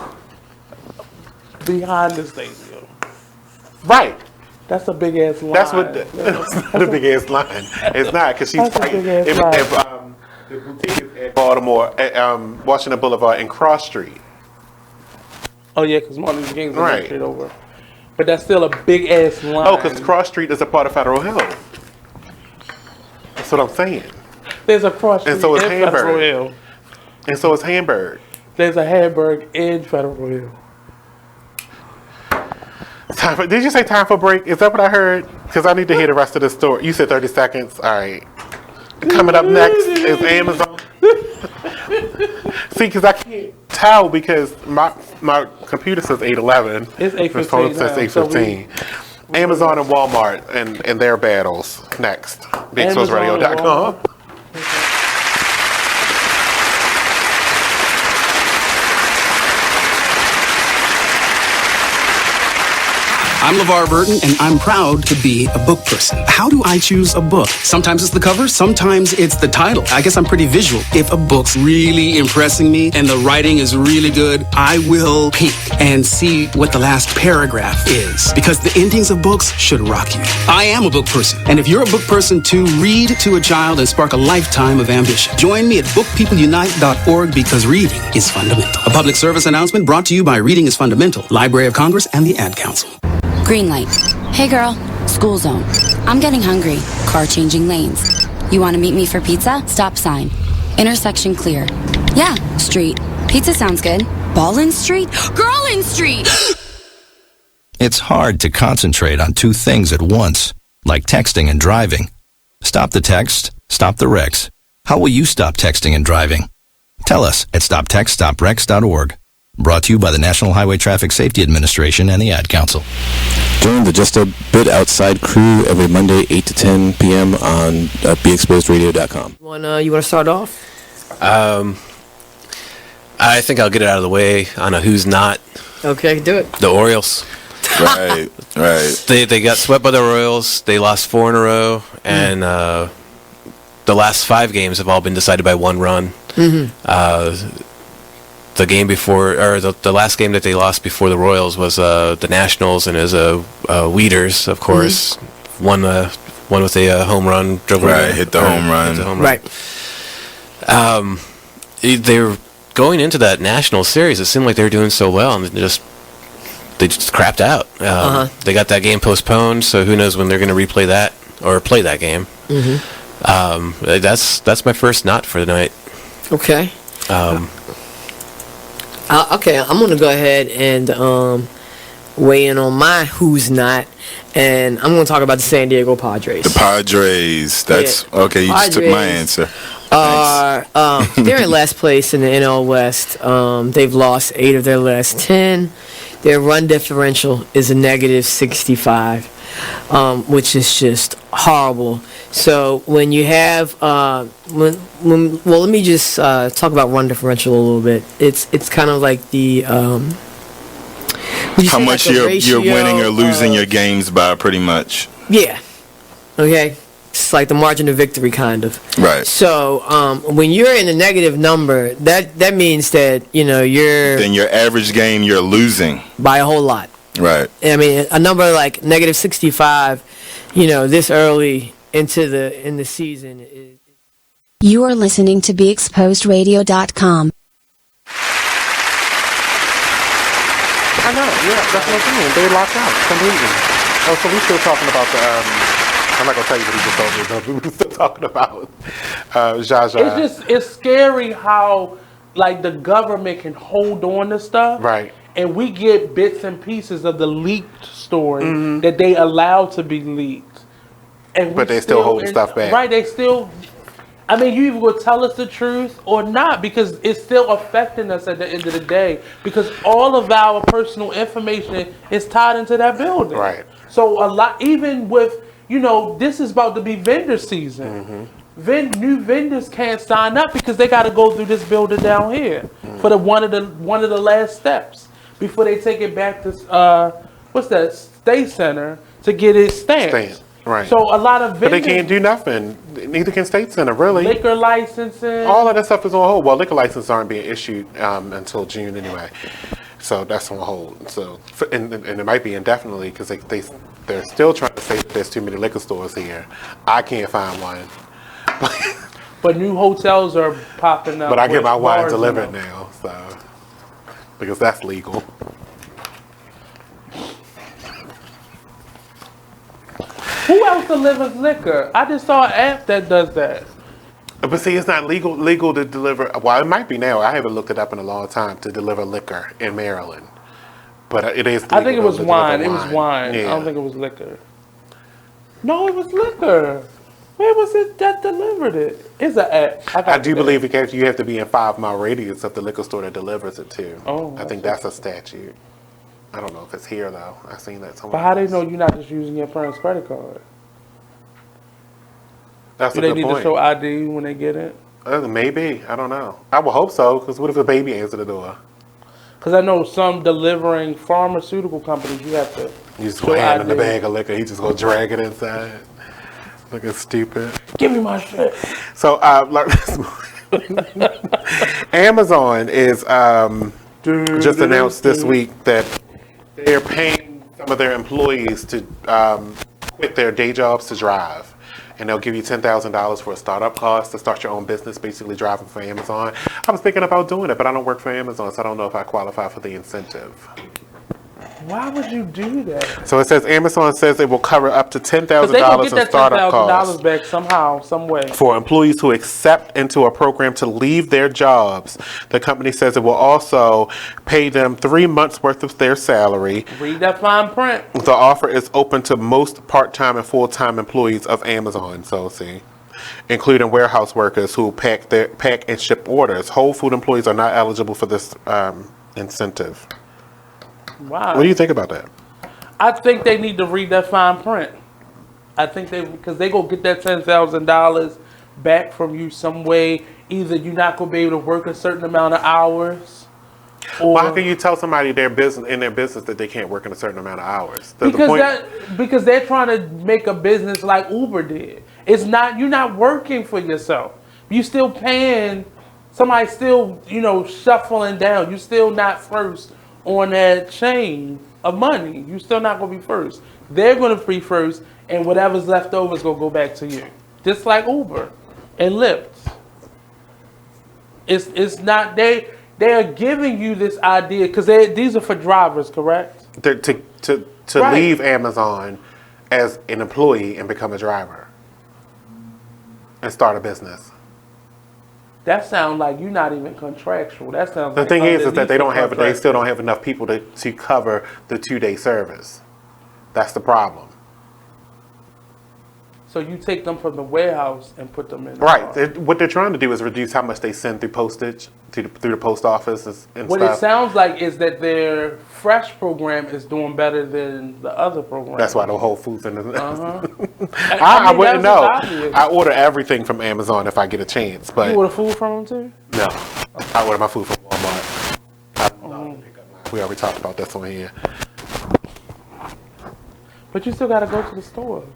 behind the stadium. Right. That's a big ass line. That's what. It's not a big ass line. It's not because she's fighting. If the boutique is at Baltimore, at Washington Boulevard and Cross Street. Oh yeah, because Martin Luther King's right straight over. But that's still a big ass line. Oh, because Cross Street is a part of Federal Hill. That's what I'm saying. There's a Cross Street and so is in Hamburg. Federal Hill. And so is Hamburg. There's a Hamburg in Federal Hill. Did you say time for break? Is that what I heard? Because I need to hear the rest of the story. You said 30 seconds. All right. Coming up next is Amazon. See, because I can't tell because my computer says 8:11. It's 8:15. My phone says 8:15. Amazon and Walmart and their battles next. BigExposedRadio.com. I'm LeVar Burton, and I'm proud to be a book person. How do I choose a book? Sometimes it's the cover, sometimes it's the title. I guess I'm pretty visual. If a book's really impressing me and the writing is really good, I will peek and see what the last paragraph is. Because the endings of books should rock you. I am a book person, and if you're a book person too, read to a child and spark a lifetime of ambition. Join me at bookpeopleunite.org because reading is fundamental. A public service announcement brought to you by Reading is Fundamental, Library of Congress, and the Ad Council. Green light. Hey girl, school zone. I'm getting hungry. Car changing lanes. You want to meet me for pizza? Stop sign. Intersection clear. Yeah, street. Pizza sounds good. Ballin Street? Girlin Street! It's hard to concentrate on two things at once, like texting and driving. Stop the text, stop the wrecks. How will you stop texting and driving? Tell us at stoptextstopwrecks.org. Brought to you by the National Highway Traffic Safety Administration and the Ad Council. Join the Just a Bit Outside crew every Monday, 8 to 10 p.m. on BeExposedRadio.com. You want to start off? I think I'll get it out of the way on a who's not. Okay, do it. The Orioles. Right. They got swept by the Royals. They lost 4 in a row, and the last 5 games have all been decided by 1 run. Mm-hmm. The game before, or the last game that they lost before the Royals was the Nationals, and it was Weeders, of course, won with a home run. Hit the home run. Right. They were going into that National series. It seemed like they were doing so well, and they just crapped out. They got that game postponed, so who knows when they're going to replay that or play that game. Mm-hmm. That's my first not for the night. Okay. Okay, I'm going to go ahead and weigh in on my who's not, and I'm going to talk about the San Diego Padres. The Padres. That's okay. You just took my answer. They're in last place in the NL West. They've lost 8 of their last 10. Their run differential is a negative 65, which is just horrible. So when you have well, let me just talk about run differential a little bit. It's kind of like the how much you're winning or losing your games by, pretty much. Yeah. Okay. It's like the margin of victory, kind of. Right. So when you're in a negative number, that means that you're. Then your average game you're losing by a whole lot. Right. I mean, a number like negative 65, this early in the season is. You are listening to BeExposedRadio.com. I know, yeah, that's what I'm saying. They locked out completely. Oh, so we're still talking about the, I'm not going to tell you what he just told me, but we're still talking about Jaja. It's scary how, like, the government can hold on to stuff. Right. And we get bits and pieces of the leaked story that they allow to be leaked. But they still hold stuff back. Right, they still... I mean, you either will tell us the truth or not, because it's still affecting us at the end of the day, because all of our personal information is tied into that building. Right. So a lot, even with, this is about to be vendor season. New vendors can't sign up because they got to go through this building down here for one of the last steps before they take it back to State Center to get it stamped. Right. So a lot of vendors, but they can't do nothing. Neither can State Center, really. Liquor licensing. All of that stuff is on hold. Well, liquor licenses aren't being issued until June anyway. So that's on hold. So and it might be indefinitely because they're still trying to say that there's too many liquor stores here. I can't find one. But new hotels are popping up. But I get my wine delivered now, so because that's legal. Who else delivers liquor? I just saw an app that does that. But see, it's not legal to deliver. Well, it might be now. I haven't looked it up in a long time to deliver liquor in Maryland. But it is. I think it was wine. It was wine. Yeah. I don't think it was liquor. No, it was liquor. Where was it that delivered it? It's an app. I do believe because you have to be in 5-mile radius of the liquor store that delivers it too. Oh, I think that's a statute. I don't know if it's here though. I've seen that somewhere. But how they know you're not just using your parents' credit card? That's Do a they good need point. to show ID when they get it? Maybe. I don't know. I would hope so, because what if a baby answers the door? Because I know some delivering pharmaceutical companies, you have to. You just go hand in the bag of liquor. He just go drag it inside. Looking stupid. Give me my shit. So, Amazon is just announced this week that they're paying some of their employees to quit their day jobs to drive. And they'll give you $10,000 for a startup cost to start your own business, basically driving for Amazon. I was thinking about doing it, but I don't work for Amazon, so I don't know if I qualify for the incentive. Why would you do that? So it says Amazon says it will cover up to $10,000 in startup costs back somehow, some way. for employees who accept into a program to leave their jobs. The company says it will also pay them 3 months worth of their salary. Read that fine print. The offer is open to most part-time and full-time employees of Amazon. So see, including warehouse workers who pack and ship orders. Whole Food employees are not eligible for this incentive. Wow. What do you think about that? I think they need to read that fine print. I think because they go get that $10,000 back from you some way. Either you're not gonna be able to work a certain amount of hours. Or how can you tell somebody in their business that they can't work in a certain amount of hours? Because they're trying to make a business like Uber did. It's not, you're not working for yourself. You still paying, somebody still, shuffling down. You're still not first on that chain of money. You're still not going to be first. They're going to be first, and whatever's left over is going to go back to you. Just like Uber and Lyft. It's not, they are giving you this idea, because these are for drivers, correct? To leave Amazon as an employee and become a driver and start a business. That sounds like you're not even contractual. That sounds. The like thing is that they still don't have enough people to cover the 2-day service. That's the problem. So you take them from the warehouse and put them in. Right. What they're trying to do is reduce how much they send through postage through the post office and what stuff. It sounds like is that their fresh program is doing better than the other program. That's why the Whole Foods in the. I wouldn't know. I order everything from Amazon if I get a chance. But you order food from them too? No, I order my food from Walmart. We already talked about this on here. But you still got to go to the store.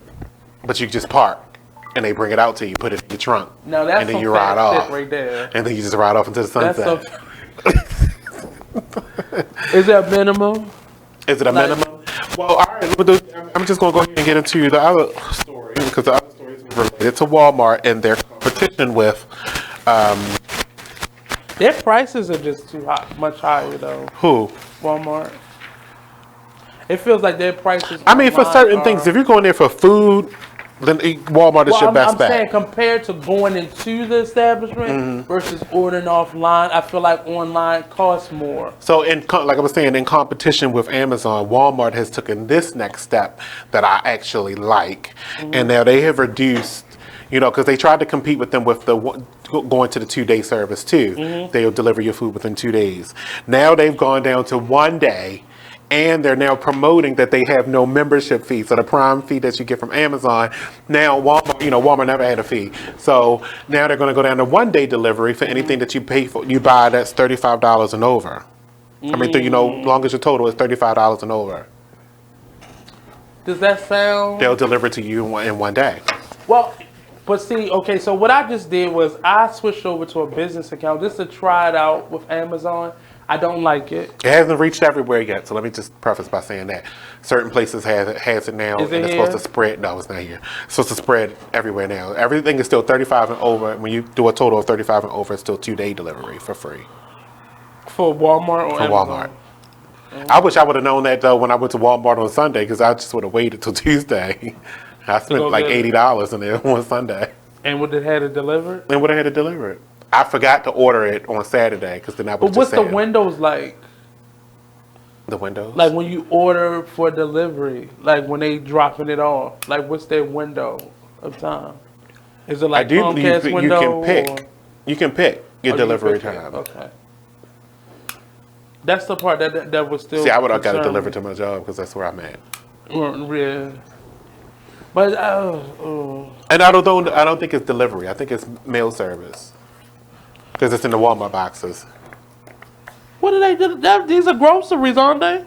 But you just park, and they bring it out to you, put it in your trunk, now that's and then you ride off right there. And then you just ride off into the sunset. Is that minimum? Is it a minimum? Well, all right. I'm just going to go ahead and get into the other story, because the other story is related to Walmart and their competition with. Their prices are just too high, much higher though. Who? Walmart. It feels like their prices. I mean, for certain things, if you're going there for food, then Walmart is your best bet. I'm saying compared to going into the establishment versus ordering offline, I feel like online costs more. So, like I was saying, in competition with Amazon, Walmart has taken this next step that I actually like, and now they have reduced. Because they tried to compete with them with the going to the 2-day service too. They'll deliver your food within 2 days. Now they've gone down to 1 day. And they're now promoting that they have no membership fee. So the Prime fee that you get from Amazon, now Walmart never had a fee. So now they're going to go down to 1-day delivery for anything that you pay for. You buy that's $35 and over. I mean, long as your total is $35 and over. Does that sound? They'll deliver to you in 1 day. Well, but see, okay, so what I just did was I switched over to a business account just to try it out with Amazon. I don't like it. It hasn't reached everywhere yet, so let me just preface by saying that certain places has it now, and it's supposed to spread. No, it's not here. It's supposed to spread everywhere now. Everything is still 35 and over. When you do a total of 35 and over, it's still 2-day delivery for free. For Walmart or Amazon? Walmart. I wish I would have known that though when I went to Walmart on Sunday, because I just would have waited till Tuesday. I spent like $80 in there on Sunday. And would it had it delivered? And would have had it delivered. I forgot to order it on Saturday because then I was. But what's the windows like? The windows? Like when you order for delivery, like when they dropping it off, like what's their window of time? Is it like Comcast window? You can pick. You can pick your delivery time. Okay. That's the part that was still. See, I would have got it delivered to my job because that's where I'm at. Yeah. But and I don't think it's delivery. I think it's mail service because it's in the Walmart boxes. What do they do? These are groceries, aren't they?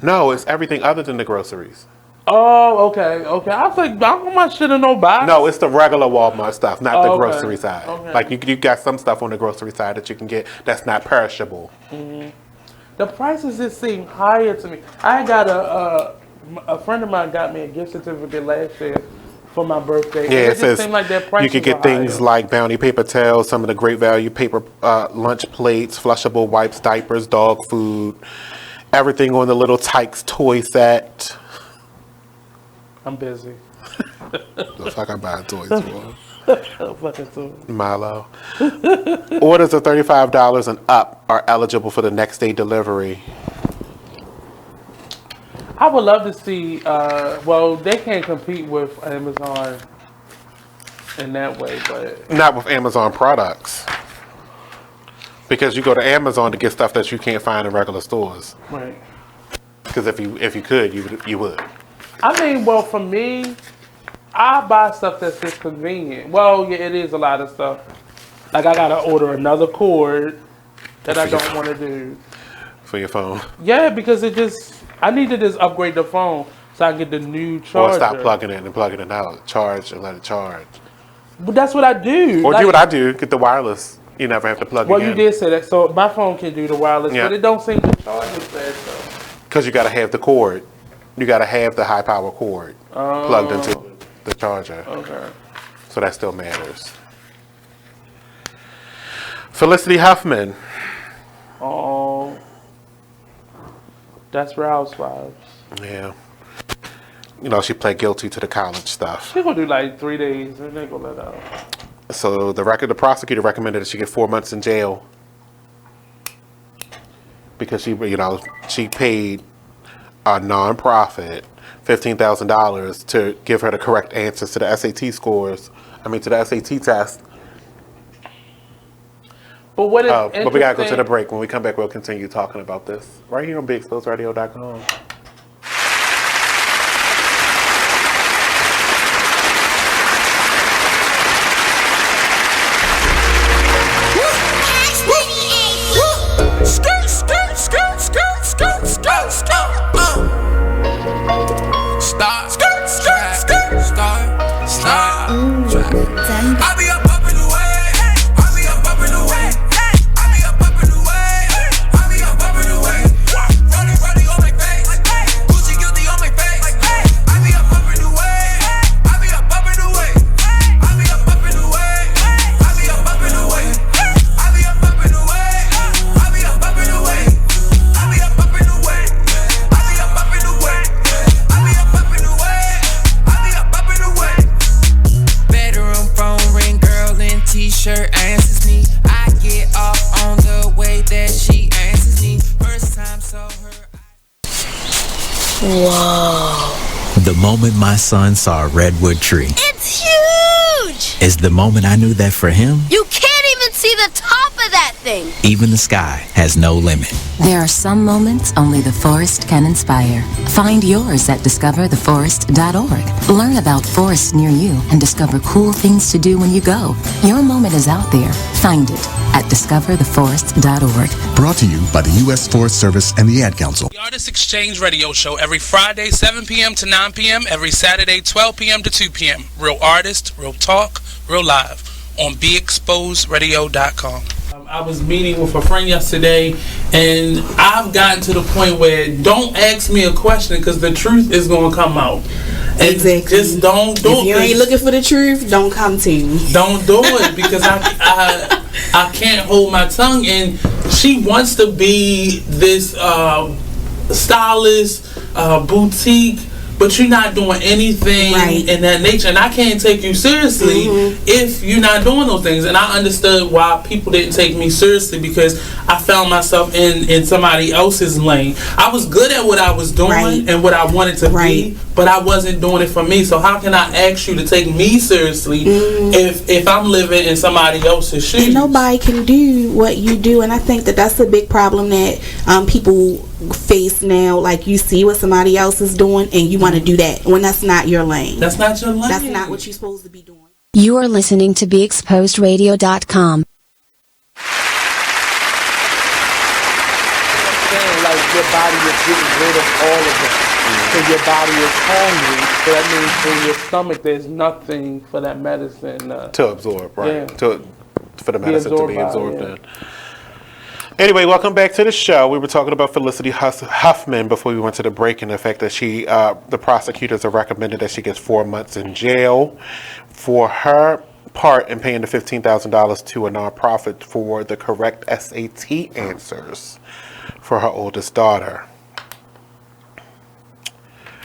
No, it's everything other than the groceries. Oh, okay. I was like, I don't want shit in no box. No, it's the regular Walmart stuff, not the okay. grocery side. Okay. Like you got some stuff on the grocery side that you can get that's not perishable. Mm-hmm. The prices just seem higher to me. I got a friend of mine got me a gift certificate last year for my birthday. Yeah, it just seemed like their prices you could get were things higher. like Bounty paper towels, some of the great value paper lunch plates, flushable wipes, diapers, dog food, everything on the little Tykes toy set. I'm busy. The fuck I buy toys for? Fucking toys. Milo. Orders of $35 and up are eligible for the next day delivery. I would love to see, well, they can't compete with Amazon in that way, but... Not with Amazon products. Because you go to Amazon to get stuff that you can't find in regular stores. Right. Because if you could, you would. I mean, well, for me, I buy stuff that's just convenient. Well, yeah, it is a lot of stuff. Like, I gotta order another cord that I don't want to do. For your phone. Yeah, because I need to just upgrade the phone so I can get the new charger. Or stop plugging it and plugging it out. Charge and let it charge. But that's what I do. Or do what I do, get the wireless. You never have to plug it in. Well, you did say that. So my phone can do the wireless, Yeah. but it don't seem to charge as fast, though. Because you got to have the cord. You got to have the high power cord plugged into the charger. Okay. So that still matters. Felicity Huffman. Oh. That's Real Housewives. Yeah. You know, she pled guilty to the college stuff. She gonna do like 3 days and they gonna let out. So the prosecutor recommended that she get 4 months in jail because she paid a nonprofit $15,000 to give her the correct answers to the SAT scores. I mean, to the SAT test. But what is but we gotta go to the break. When we come back, we'll continue talking about this right here on BigExposedRadio.com. Skirt, skirt, skirt, skirt, skirt, skirt, skirt. Start, skirt, skirt, skirt, start, start. I be up in the way. I be up in the way. I be up in the way. I be up in the way. Running on my face. Gucci guilty on my face. I be up in the way. I be up in the way. I be up in the way. I be up in the way. I be up in the way. I be up in the way. I be up in the way. I be up in the way. I be up in the way. I be up in the way. Bedroom phone ring, girl in t-shirt answers me. I get off on the way that she answers me. First time saw her. Whoa. The moment my son saw a redwood tree It's huge! is the moment I knew that for him, You can't even see the top of that thing. even the sky has no limit. There are some moments only the forest can inspire. Find yours at discovertheforest.org. Learn about forests near you and discover cool things to do when you go. Your moment is out there. Find it at discovertheforest.org. Brought to you by the U.S. Forest Service and the Ad Council. The Artist Exchange Radio Show every Friday, 7 p.m. to 9 p.m. Every Saturday, 12 p.m. to 2 p.m. Real artist, real talk, real live on BeExposedRadio.com. I was meeting with a friend yesterday, and I've gotten to the point where don't ask me a question because the truth is going to come out. And exactly. Just don't do it. If you ain't looking for the truth, don't come to me. Don't do it because I can't hold my tongue. And she wants to be this stylist, boutique, but you're not doing anything in that nature, and I can't take you seriously if you're not doing those things. And I understood why people didn't take me seriously because I found myself in somebody else's lane. I was good at what I was doing and what I wanted to be, but I wasn't doing it for me. So how can I ask you to take me seriously if I'm living in somebody else's shoes? And nobody can do what you do, and I think that that's a big problem that people face now. Like, you see what somebody else is doing and you want to do that when that's not your lane. That's not your lane. That's not what you're supposed to be doing. You are listening to BeExposedRadio.com. your body is getting rid of all of that. So your body is hungry. So that means in your stomach there's nothing for that medicine to absorb, right? Yeah. For the medicine to be absorbed yeah. in. Anyway, welcome back to the show. We were talking about Felicity Huffman before we went to the break, and the fact that the prosecutors have recommended that she gets 4 months in jail for her part in paying the $15,000 to a nonprofit for the correct SAT answers for her oldest daughter.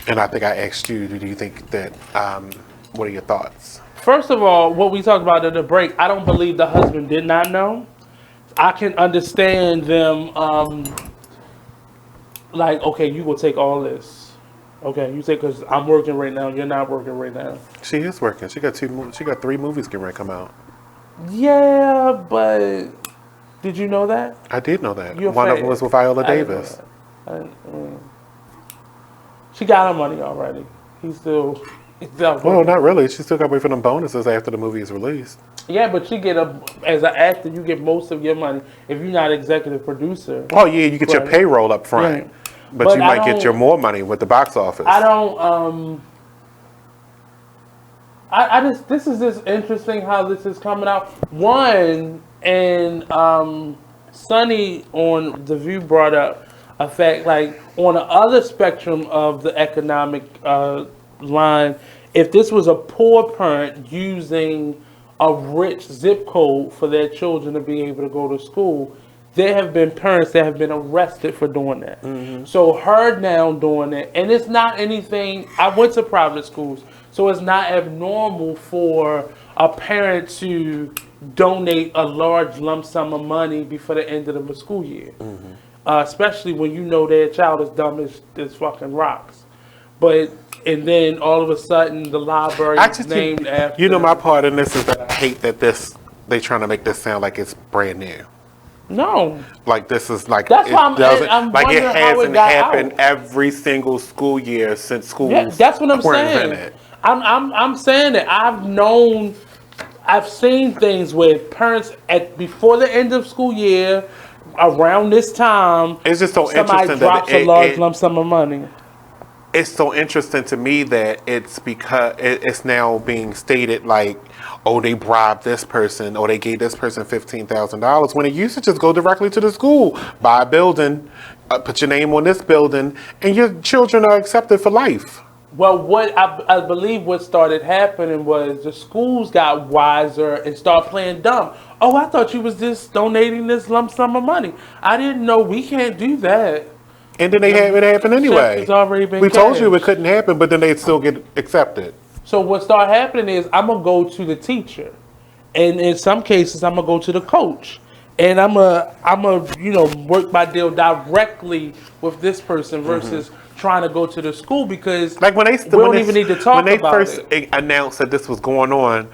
And I think I asked you, do you think that, what are your thoughts? First of all, what we talked about in the break, I don't believe the husband did not know. I can understand them, like, okay, you will take all this. Okay, you say, because I'm working right now, you're not working right now. She is working. She got 3 movies getting ready to come out. Yeah, but did you know that? I did know that. You're One of fat. them was with Viola Davis. She got her money already. He's still well, not really. She still got to wait for them bonuses after the movie is released. Yeah, but as an actor, you get most of your money if you're not executive producer. Oh yeah, you get your payroll up front, Yeah. but you might get your more money with the box office. I don't. I just this is just interesting how this is coming out. One and Sonny on The View brought up a fact like on the other spectrum of the economic line, if this was a poor parent using a rich zip code for their children to be able to go to school, there have been parents that have been arrested for doing that. Mm-hmm. So her now doing it, and it's not anything, I went to private schools, so it's not abnormal for a parent to donate a large lump sum of money before the end of the school year. Mm-hmm. Especially when you know their child is dumb as fucking rocks. But, and then all of a sudden the library is named after. You know, my part in this is that I hate that they trying to make this sound like it's brand new. No. Like this is like that's why I'm like it wondering how hasn't it got happened out. every single school year since schools. Yeah, that's what I'm were saying. invented. I'm saying that I've seen things where parents before the end of school year, around this time, it's just so somebody interesting drops that a large lump sum of money. It's so interesting to me that it's because it's now being stated like, oh, they bribed this person or they gave this person $15,000 when it used to just go directly to the school, buy a building, put your name on this building, and your children are accepted for life. Well, what I believe what started happening was the schools got wiser and started playing dumb. Oh, I thought you was just donating this lump sum of money. I didn't know we can't do that. And then they have it happen anyway. We told you it couldn't happen, but then they'd still get accepted. So what started happening is I'm gonna go to the teacher, and in some cases I'm gonna go to the coach, and I'm a work my deal directly with this person versus trying to go to the school because like we don't even need to talk about it. When they first announced that this was going on,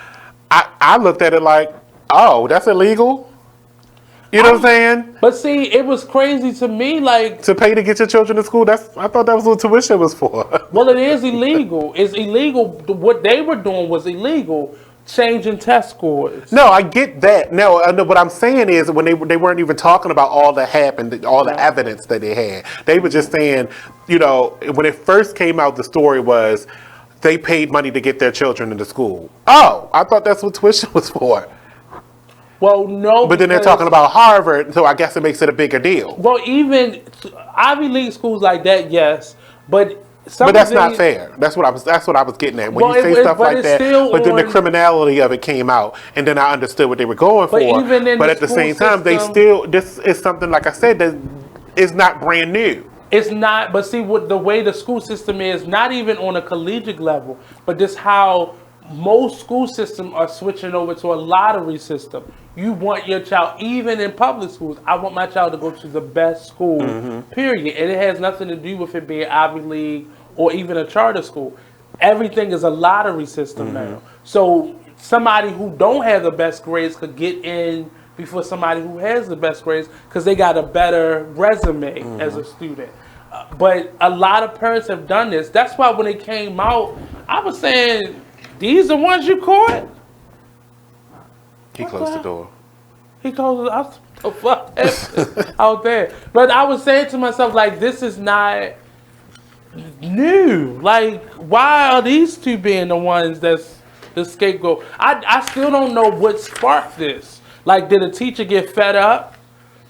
I looked at it like, oh, that's illegal. You know what I'm saying? But see, it was crazy to me, like to pay to get your children to school. I thought that was what tuition was for. Well, it is illegal. It's illegal. What they were doing was illegal. Changing test scores. No, I get that. No, what I'm saying is when they weren't even talking about all that happened, all the evidence that they had. They were just saying, when it first came out, the story was they paid money to get their children into school. Oh, I thought that's what tuition was for. Well, no. But then they're talking about Harvard, so I guess it makes it a bigger deal. Well, even Ivy League schools like that, yes, but that's not fair. That's what I was getting at. When you say stuff like that, but then the criminality of it came out, and then I understood what they were going for. But at the same time, this is something, like I said, that is not brand new. It's not. But see, what the way the school system is, not even on a collegiate level, but just how most school systems are switching over to a lottery system. You want your child, even in public schools, I want my child to go to the best school, period. And it has nothing to do with it being Ivy League or even a charter school. Everything is a lottery system now. So somebody who don't have the best grades could get in before somebody who has the best grades because they got a better resume as a student. But a lot of parents have done this. That's why when it came out, I was saying, these the ones you caught? He closed the door. He closed it. the fuck happened out there? But I was saying to myself, like, this is not new. Like, why are these two being the ones that's the scapegoat? I still don't know what sparked this. Like, did a teacher get fed up?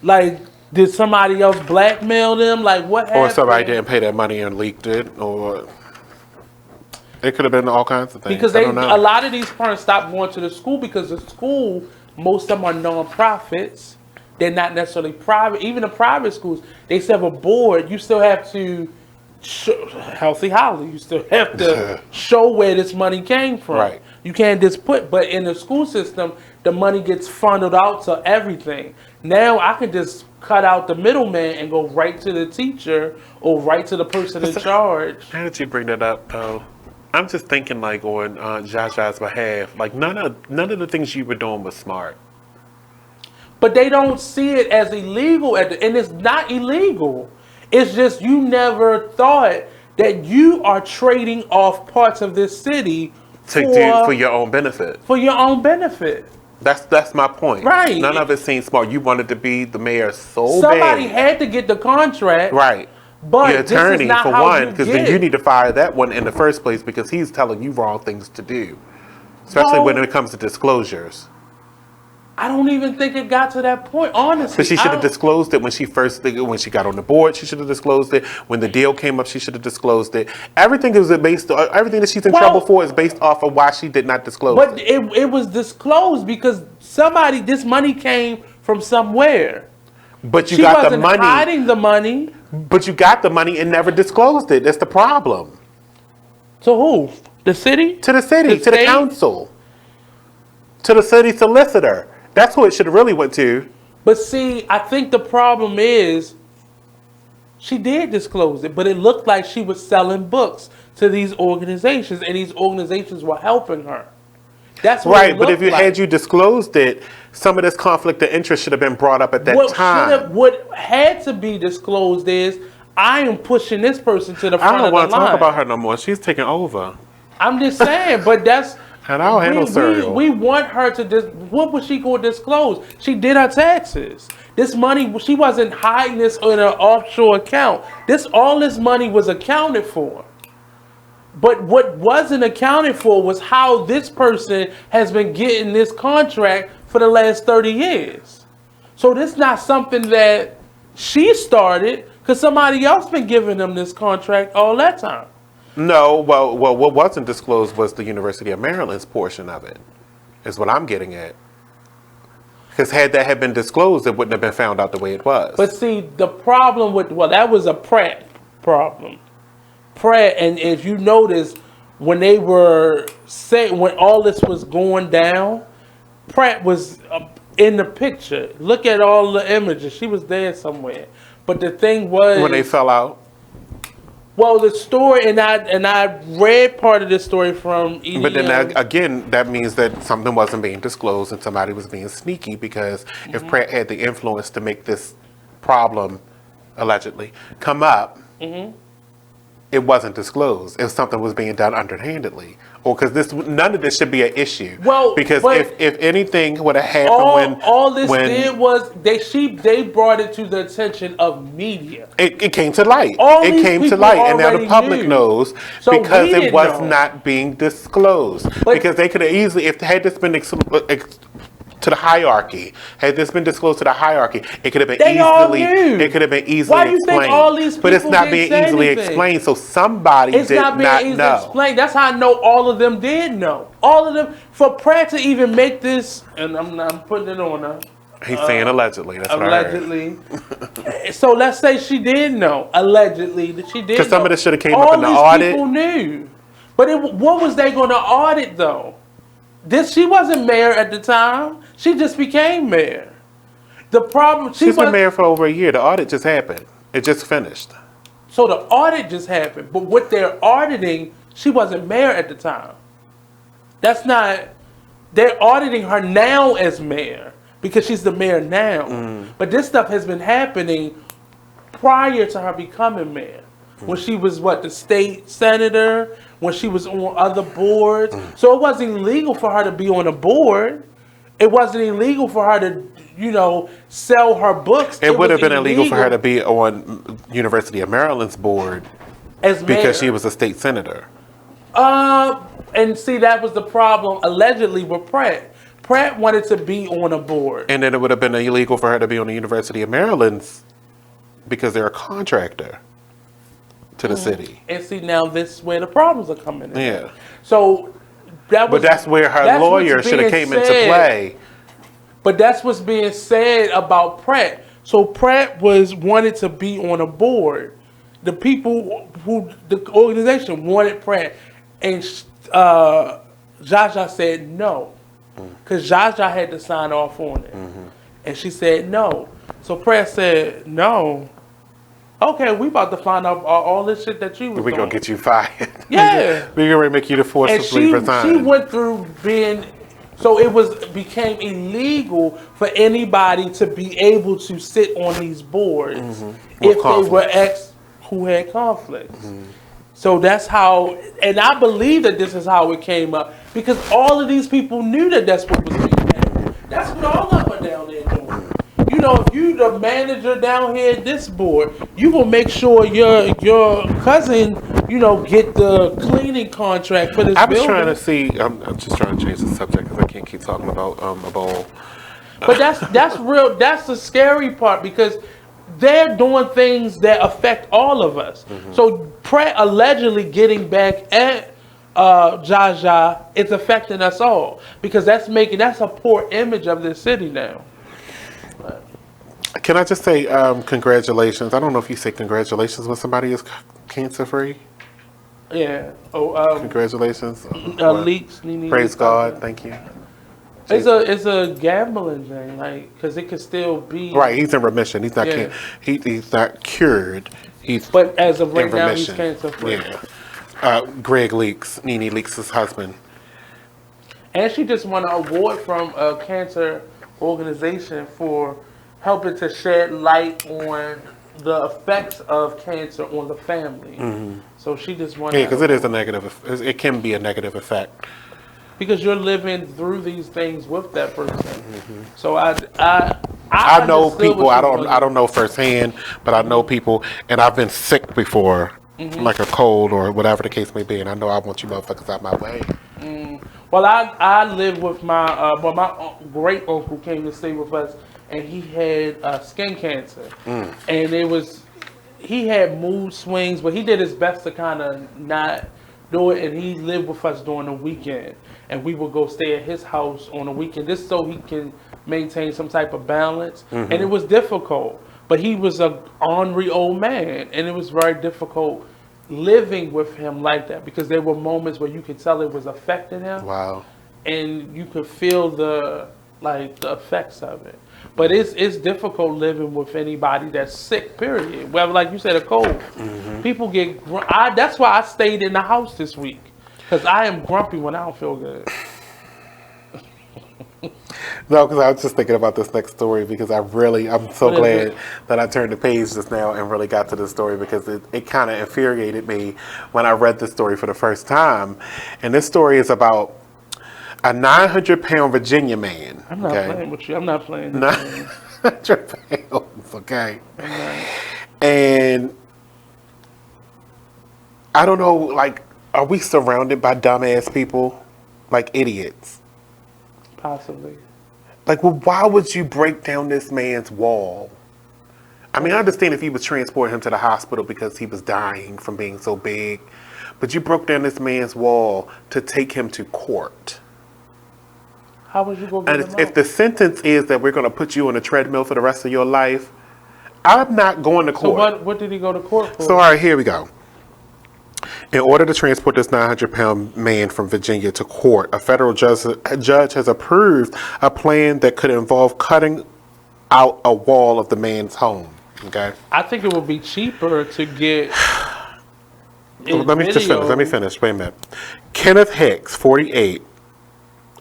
Like, did somebody else blackmail them? Like, what happened? Or somebody didn't pay that money and leaked it, or it could have been all kinds of things. Because a lot of these parents stopped going to the school because the school, most of them are non-profits. They're not necessarily private. Even the private schools, they still have a board. You still have to healthy housing. You still have to show where this money came from. Right. You can't just but in the school system, the money gets funneled out to everything. Now I can just cut out the middleman and go right to the teacher or right to the person in charge. How did you bring that up, though? I'm just thinking, like, on Jaja's behalf, like, none of the things you were doing was smart. But they don't see it as illegal, and it's not illegal. It's just you never thought that you are trading off parts of this city for your own benefit. For your own benefit. That's my point. Right. None of it seemed smart. You wanted to be the mayor so Somebody bad. had to get the contract. Right. But your attorney, this is not for how one, you because get then you it. need to fire that one in the first place because he's telling you wrong things to do. Especially when it comes to disclosures. I don't even think it got to that point, honestly. But she should have disclosed it when she got on the board. She should have disclosed it when the deal came up. She should have disclosed it. Everything that she's in trouble for is based off of why she did not disclose it. But it was disclosed because this money came from somewhere. But you she got wasn't the money. hiding the money. But you got the money and never disclosed it. That's the problem. To who? The city? To the city. To the council. To the city solicitor. That's who it should have really went to. But see, I think the problem is she did disclose it, but it looked like she was selling books to these organizations, and these organizations were helping her. That's what right. But if had you disclosed it, some of this conflict of interest should have been brought up at that time. What had to be disclosed is I am pushing this person to the front of the line. I don't want to talk about her no more. She's taking over. I'm just saying, but that's. And I'll handle cereal. We want her to. What was she going to disclose? She did her taxes. This money, she wasn't hiding this in an offshore account. All this money was accounted for. But what wasn't accounted for was how this person has been getting this contract for the last 30 years. So this is not something that she started, because somebody else been giving them this contract all that time. No, well, what wasn't disclosed was the University of Maryland's portion of it, is what I'm getting at. Because had that had been disclosed, it wouldn't have been found out the way it was. But see, the problem that was a Pratt problem. Pratt, and if you notice, when they were saying, when all this was going down, Pratt was in the picture. Look at all the images. She was there somewhere. But the thing was, when they fell out. Well, the story, and I read part of this story from EDM. But then again, that means that something wasn't being disclosed and somebody was being sneaky, because if Pratt had the influence to make this problem, allegedly, come up, it wasn't disclosed. If something was being done underhandedly, or because none of this should be an issue. Well, because if anything would have happened all this did was they brought it to the attention of media. It came to light. It came to light, and now the public knows because it was not being disclosed. Because they could have easily, had this been to the hierarchy, had this been disclosed to the hierarchy, it could have been easily Why do you explained. think all these but it's people not being didn't say easily anything? explained, so somebody did not know. Explained. That's how I know all of them did know. All of them, for Pratt to even make this, and I'm putting it on her. He's saying allegedly. That's allegedly. What I heard. So let's say she did know. Allegedly that she did. Because some of this should have came all up in the audit. People knew, but what was they going to audit though? She wasn't mayor at the time. She just became mayor. The problem. She's been mayor for over a year. The audit just happened. It just finished. So the audit just happened, but what they're auditing, she wasn't mayor at the time. That's not. They're auditing her now as mayor because she's the mayor now. But this stuff has been happening prior to her becoming mayor. When she was the state senator, when she was on other boards. So it wasn't illegal for her to be on a board. it wasn't illegal for her to, sell her books. It would have been illegal for her to be on University of Maryland's board because she was a state senator. And see, that was the problem allegedly with Pratt. Pratt wanted to be on a board. And then it would have been illegal for her to be on the University of Maryland's because they're a contractor to the city. And see, now this is where the problems are coming in. Yeah. So that's where her lawyer should have came into play. But that's what's being said about Pratt. So Pratt wanted to be on a board. The people the organization wanted Pratt, and Jaja said no, because Jaja had to sign off on it, and she said no. So Pratt said no. Okay, we about to find out all this shit that you was We're going to get you fired. Yeah. We're going to make you the forcibly resign. She went through being... So it became illegal for anybody to be able to sit on these boards if they were ex who had conflicts. So that's how... And I believe that this is how it came up, because all of these people knew that that's what was being handled. That's what all of them down there doing. If you the manager down here at this board, you will make sure your cousin, get the cleaning contract for this building. I'm just trying to change the subject because I can't keep talking about a bowl. But that's real. That's the scary part, because they're doing things that affect all of us. So Pratt allegedly getting back at Jaja, it's affecting us all, because that's a poor image of this city now. Can I just say congratulations? I don't know if you say congratulations when somebody is cancer-free. Yeah. Congratulations. Leaks. Praise God. Thank you. It's a gambling thing, because it could still be. Right. He's in remission. He's not. Yeah. He's not cured. But as of right now, he's cancer-free. Yeah. Greg Leaks, Nene Leaks' husband. And she just won an award from a cancer organization for helping to shed light on the effects of cancer on the family. So she just wanted... Yeah, because it is a negative... It can be a negative effect. Because you're living through these things with that person. So I know people. I don't know firsthand, but I know people, and I've been sick before, like a cold or whatever the case may be, and I know I want you motherfuckers out my way. Well, I live with my great uncle came to stay with us, and he had skin cancer, and he had mood swings, but he did his best to kind of not do it, and he lived with us during the weekend, and we would go stay at his house on the weekend just so he can maintain some type of balance, and it was difficult, but he was an ornery old man, and it was very difficult living with him like that, because there were moments where you could tell it was affecting him. Wow. And you could feel the effects of it. But it's difficult living with anybody that's sick, period. Well, like you said, a cold. People get... That's why I stayed in the house this week. Because I am grumpy when I don't feel good. No, because I was just thinking about this next story, because I'm so glad that I turned the page just now and really got to this story, because it kind of infuriated me when I read this story for the first time. And this story is about a 900-pound Virginia man. I'm not playing with you. I'm not playing this 900 pounds, okay? And I don't know, are we surrounded by dumbass people? Like idiots? Possibly. Why would you break down this man's wall? I mean, I understand if you was transporting him to the hospital because he was dying from being so big, but you broke down this man's wall to take him to court. How would you go get him out? If the sentence is that we're going to put you on a treadmill for the rest of your life, I'm not going to court. So what did he go to court for? So, all right, here we go. In order to transport this 900-pound man from Virginia to court, a federal judge has approved a plan that could involve cutting out a wall of the man's home. Okay. I think it would be cheaper to get... Let me finish. Wait a minute. Kenneth Hicks, 48,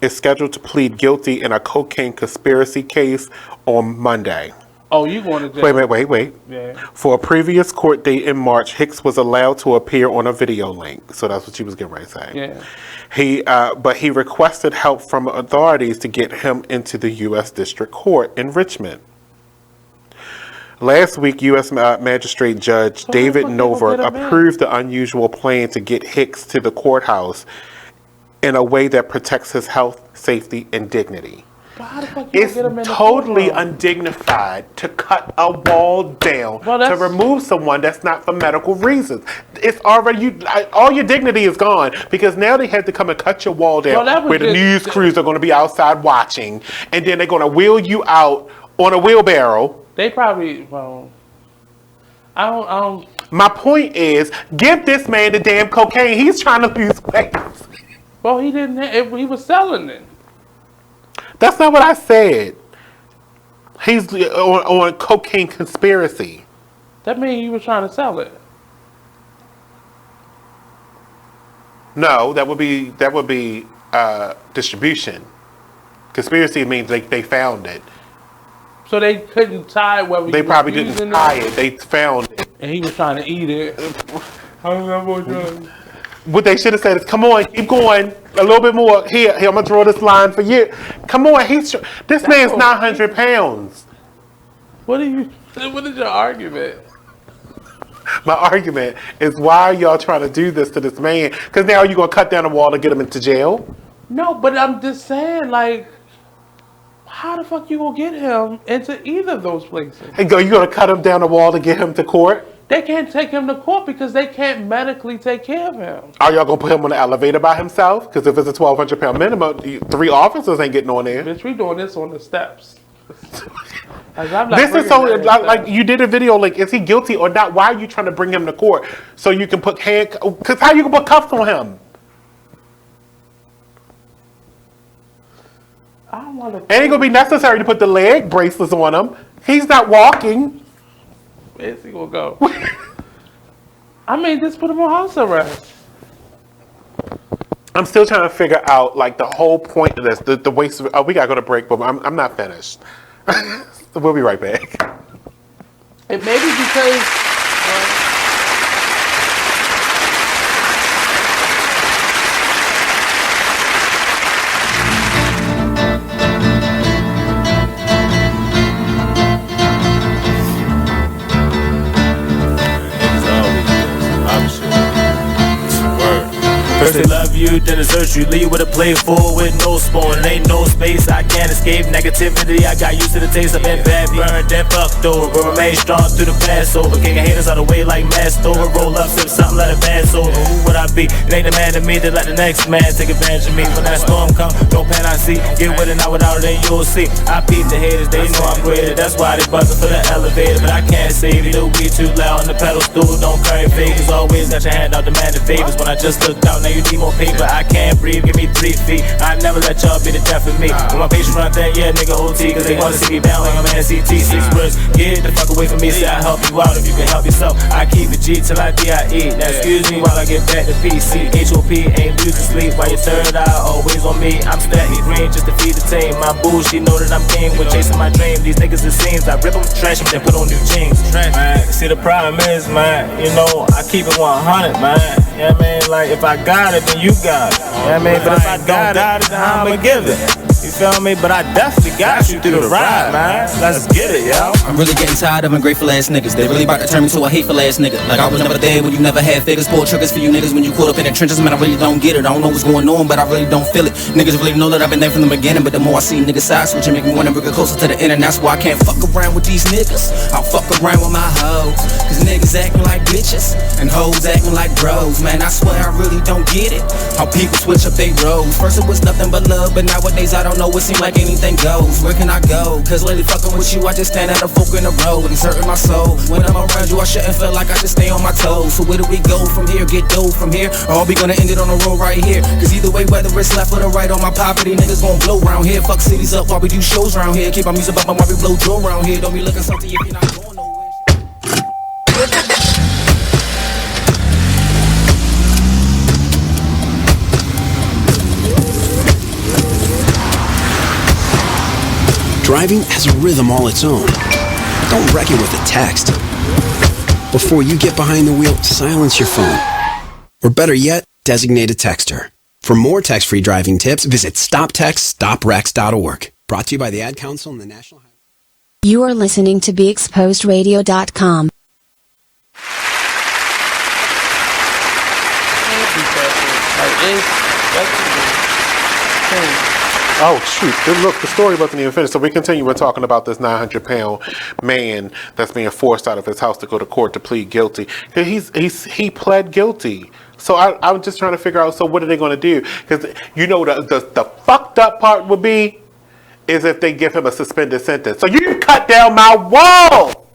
is scheduled to plead guilty in a cocaine conspiracy case on Monday. Oh, you going to jail? Wait. Yeah. For a previous court date in March, Hicks was allowed to appear on a video link. So that's what she was getting ready to say. Yeah. But he requested help from authorities to get him into the U.S. District Court in Richmond. Last week, U.S. Magistrate Judge David Novak approved the unusual plan to get Hicks to the courthouse in a way that protects his health, safety, and dignity. It's totally undignified to cut a wall down to remove someone that's not for medical reasons. It's already all your dignity is gone because now they have to come and cut your wall down where the news crews are going to be outside watching, and then they're going to wheel you out on a wheelbarrow. They probably I don't. My point is, give this man the damn cocaine. He's trying to lose weight. Well, he didn't. He was selling it. That's not what I said. He's on cocaine conspiracy. That means he was trying to sell it. No, that would be distribution. Conspiracy means they found it. So they couldn't tie it whether they probably didn't tie it. They found it, and he was trying to eat it. What they should have said is, "Come on, keep going, a little bit more. Here, I'm gonna draw this line for you. Come on, this man's 900 pounds." What is your argument? My argument is, why are y'all trying to do this to this man? Because now you're gonna cut down the wall to get him into jail. No, but I'm just saying, like, how the fuck you gonna get him into either of those places? Hey, you gonna cut him down the wall to get him to court? They can't take him to court because they can't medically take care of him. Are y'all gonna put him on the elevator by himself? Because if it's a 1,200 pound minimum, 3 officers ain't getting on there. Bitch, we doing this on the steps. This is so like you did a video. Like, is he guilty or not? Why are you trying to bring him to court so you can put Because how you gonna put cuffs on him? I don't want to. It ain't gonna be necessary to put the leg bracelets on him. He's not walking. Where's he gonna go? I mean, just put him on house arrest. I'm still trying to figure out like the whole point of this. The waste of, we gotta go to break, but I'm not finished. We'll be right back. It may be because. First they love you, then desert you. Leave with a plate full with no spoon. Ain't no space, I can't escape negativity. I got used to the taste. I've been bad, burned, and fucked over. But remain strong through the Passover. Kicking haters out of the way like masked over. Roll up, sip something, let it pass over. Who would I be? It ain't the man to me that let the next man take advantage of me. When that storm come, no pan I see. Get with it, not without it, then you'll see. I beat the haters, they know I'm greater. That's why they buzzing for the elevator. But I can't save you, the weed too loud on the pedal stool. Don't carry favors, always got your hand out demanding favors. When I just looked out, now you need more paper. I can't breathe, give me 3 feet. I never let y'all be the death of me. When my patience run thin, yeah, nigga OT. Cause they wanna see me down like I'm an NCT. 6 words, get the fuck away from me. Say I help you out if you can help yourself. I keep it G till I DIE. Now excuse me while I get back to PC. HOP ain't losing sleep while your third eye always on me. I'm steady green just to feed the team. My boo, she know that I'm king when chasing my dream. These niggas it seems I rip them, trash them, then put on new jeans. Man, see the problem is, man, you know, I keep it 100, man. You know what I mean? Like, if I got it, then you got it. You know what I mean? But if I got it, then I'ma give it. You feel me? But I definitely got you through the ride, man. Let's get it, yo. I'm really getting tired of ungrateful ass niggas. They really about to turn me to a hateful ass nigga. Like I was never there when you never had figures. Pull triggers for you niggas when you caught up in the trenches. Man, I really don't get it. I don't know what's going on, but I really don't feel it. Niggas really know that I've been there from the beginning. But the more I see niggas side switching, make me wanna bring it closer to the end. And that's why I can't fuck around with these niggas. I'll fuck around with my hoes. Cause niggas acting like bitches and hoes acting like bros. Man, I swear I really don't get it. How people switch up their roles. First it was nothing but love, but nowadays I don't know. It seems like anything goes. Where can I go? Cause lately fucking with you, I just stand at a fork in the road. It's hurting my soul. When I'm around you, I shouldn't feel like I just stay on my toes. So where do we go from here? Get dough from here? Or are we gonna end it on the road right here? Cause either way, whether it's left or the right on my property, niggas gon' blow around here. Fuck cities up while we do shows around here. Keep our music up while we blow Joe around here. Don't be looking something if you're not going nowhere. Driving has a rhythm all its own. Don't wreck it with a text. Before you get behind the wheel, silence your phone. Or better yet, designate a texter. For more text-free driving tips, visit stoptextstoprex.org. Brought to you by the Ad Council and the National Highway. You are listening to BeExposedRadio.com. Oh shoot! Look, the story wasn't even finished. So we continue. We're talking about this 900-pound man that's being forced out of his house to go to court to plead guilty. He pled guilty. So I'm just trying to figure out. So what are they going to do? Because you know the fucked up part would be is if they give him a suspended sentence. So you cut down my wall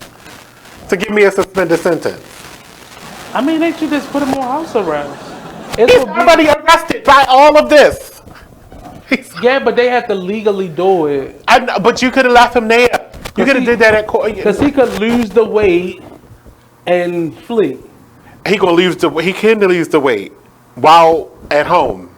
to give me a suspended sentence. I mean, they should just put him on house arrest. He's already arrested by all of this. Yeah, but they have to legally do it. I know, but you could have left him there. You could have did that at court. Because he could lose the weight and flee. He can lose the weight while at home.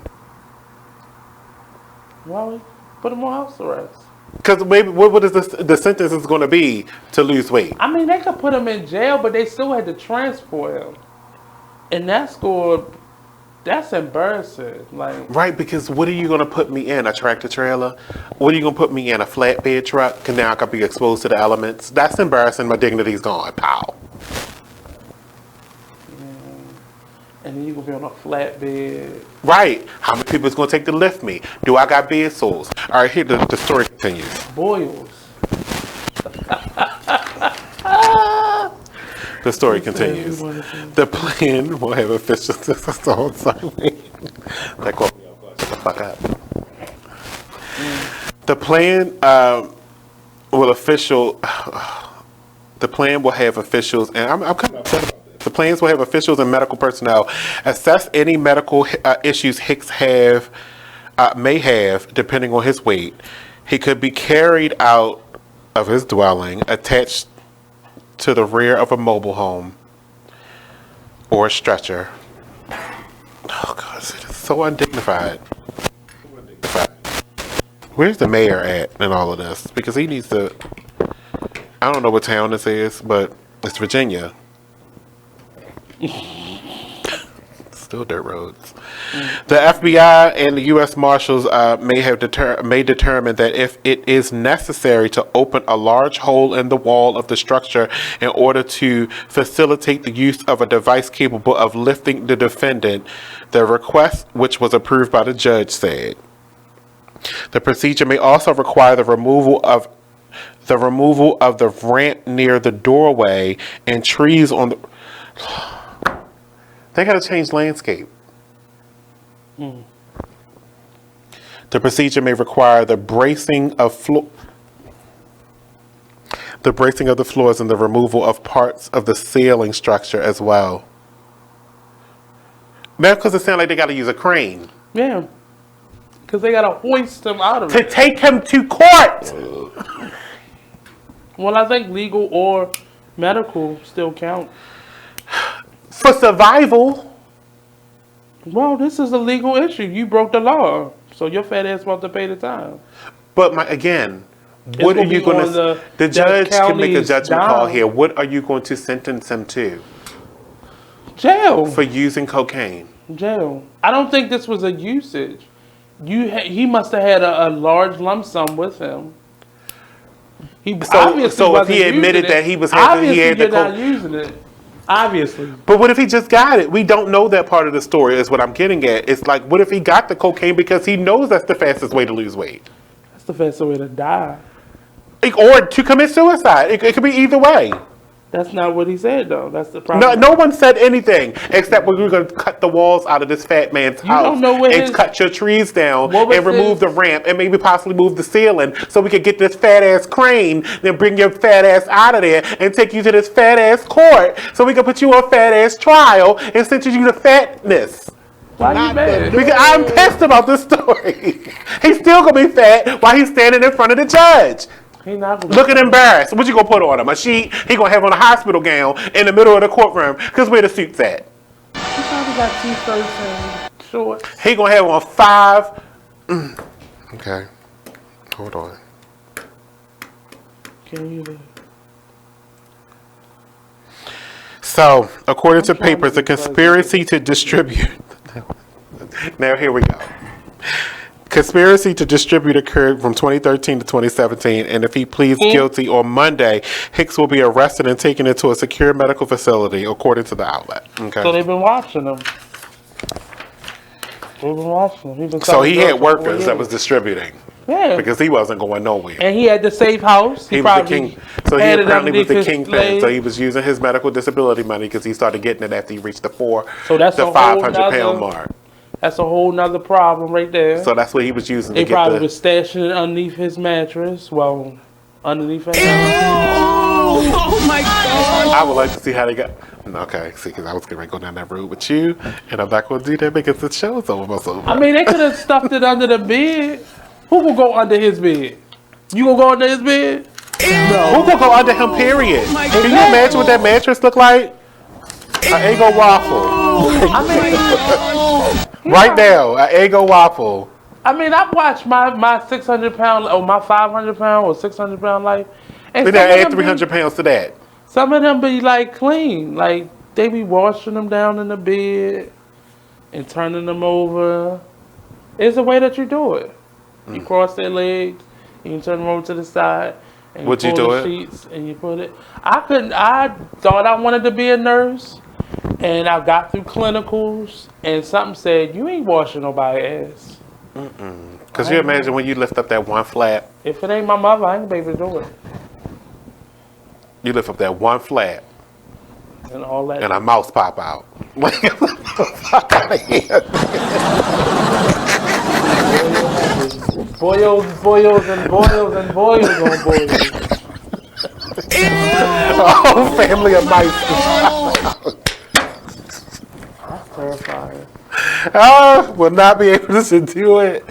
Well, put him on house arrest. Because maybe what is the sentence is going to be to lose weight? I mean, they could put him in jail, but they still had to transport him. And that's embarrassing. Right, because what are you going to put me in? A tractor trailer? What are you going to put me in? A flatbed truck? Because now I could be exposed to the elements. That's embarrassing. My dignity's gone. Pow. And then you going to be on a flatbed. Right. How many people is going to take to lift me? Do I got bed sores? All right, here the story continues. Boils. The story continues. The plan will have officials. Oh, sorry. That caught me off guard. Shut the fuck up. The plan The plan will have officials, and I'm kind of upset about this. The plans will have officials and medical personnel assess any medical issues Hicks may have, depending on his weight. He could be carried out of his dwelling, attached to the rear of a mobile home or a stretcher. Oh God, it's so undignified. Where's the mayor at in all of this? Because he needs to. I don't know what town this is, but it's Virginia. Still dirt roads. The FBI and the U.S. Marshals may determine that if it is necessary to open a large hole in the wall of the structure in order to facilitate the use of a device capable of lifting the defendant, the request, which was approved by the judge, said. The procedure may also require the removal of the ramp near the doorway and trees on the. They got to change landscape. The procedure may require the bracing of the floors and the removal of parts of the ceiling structure as well. That's because it sounds like they got to use a crane. Yeah. Because they got to hoist him out of it. To take him to court! Well, I think legal or medical still count. For survival. Well, this is a legal issue. You broke the law. So your fat ass wants to pay the time. But again, what are you going to... The judge can make a judgment call here. What are you going to sentence him to? Jail. For using cocaine. Jail. I don't think this was a usage. He must have had a large lump sum with him. So if he admitted that he was having, he had the cocaine, not using it. Obviously. But what if he just got it? We don't know that part of the story is what I'm getting at. It's like, what if he got the cocaine because he knows that's the fastest way to lose weight? That's the fastest way to die. Or to commit suicide. It could be either way. That's not what he said, though. That's the problem. No one said anything except we're going to cut the walls out of this fat man's house. Don't know what and cut your trees down and remove the ramp and maybe possibly move the ceiling so we could get this fat ass crane, then bring your fat ass out of there and take you to this fat ass court so we can put you on fat ass trial and sentence you to fatness. Why are you mad? Because I'm pissed about this story. He's still going to be fat while he's standing in front of the judge. Looking embarrassed. What you gonna put on him? A sheet? He gonna have on a hospital gown in the middle of the courtroom. Cause where the suit's at? He probably got t-shirts and shorts. He gonna have on 5. Okay. Hold on. Can you So, according to papers, a conspiracy to distribute. Now, here we go. Conspiracy to distribute occurred from 2013 to 2017, and if he pleads guilty on Monday, Hicks will be arrested and taken into a secure medical facility, according to the outlet. Okay. So they've been watching him. So he had workers that was distributing. Yeah. Because he wasn't going nowhere. And he had the safe house. He was the king. So he apparently was the kingpin. Slave. So he was using his medical disability money because he started getting it after he reached the 500 pound mark. That's a whole nother problem right there. So that's what he was using They to get probably was stashing it underneath his mattress. Well, underneath his mattress. Oh my God. I would like to see how they got. Okay, see, because I was going to go down that road with you, and I'm not going to do that because the show's almost over. I mean, they could have stuffed it under the bed. Who will go under his bed? You gonna go under his bed? No. Who will go under him, period? Can you imagine what that mattress look like? An Eggo waffle. Right now, an Eggo waffle. I mean, I've watched my 600 pound or my 500 pound or 600 pound life. And Then they add 300 pounds to that. Some of them be like clean. Like they be washing them down in the bed and turning them over. It's the way that you do it. You cross their legs, and you turn them over to the side, and Would you you pull do the it? sheets, and you put it. I thought I wanted to be a nurse, and I got through clinicals, and something said, you ain't washing nobody's ass. Because you imagine when you lift up that one flap. If it ain't my mother, I ain't gonna be able to do it. You lift up that one flap. And all that. And a mouse pop out. Fuck out of here. Boils on boils. Oh, family of mice. That's terrifying. I will not be able to do it,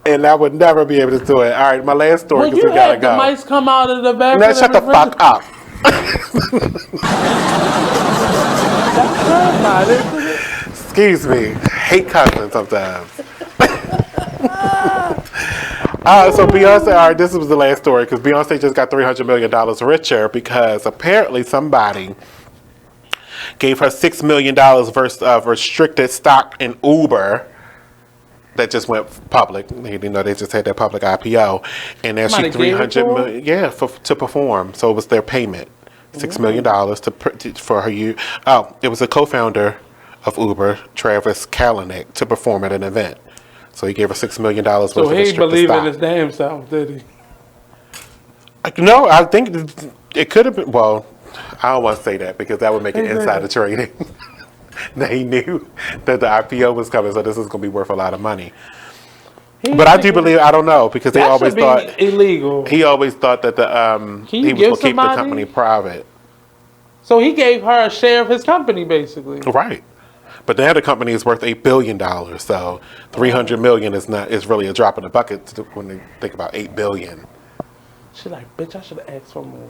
and I would never be able to do it. All right, my last story When because you we gotta had go. the mice come out of the back Now of shut the fuck up. That's terrifying, isn't it? Excuse me. Hate cussing sometimes. So Beyonce, all right, this was the last story because Beyonce just got $300 million richer because apparently somebody gave her $6 million worth of restricted stock in Uber that just went public. You know, they just had their public IPO, and now she $300 million, to perform. So it was their payment, $6 million for her. It was a co-founder of Uber, Travis Kalanick, to perform at an event. So he gave her $6 million worth of restricted stock. So he ain't believe in his damn self, did he? No, I think it could have been. Well, I don't want to say that because that would make it insider trading. That he knew that the IPO was coming, so this is going to be worth a lot of money. But I do believe, I don't know, because they always thought illegal. He always thought that he was going to keep the company private. So he gave her a share of his company, basically. Right. But now the company is worth $8 billion, so $300 million is really a drop in the bucket when they think about $8 billion. She's like, bitch, I should have asked for more.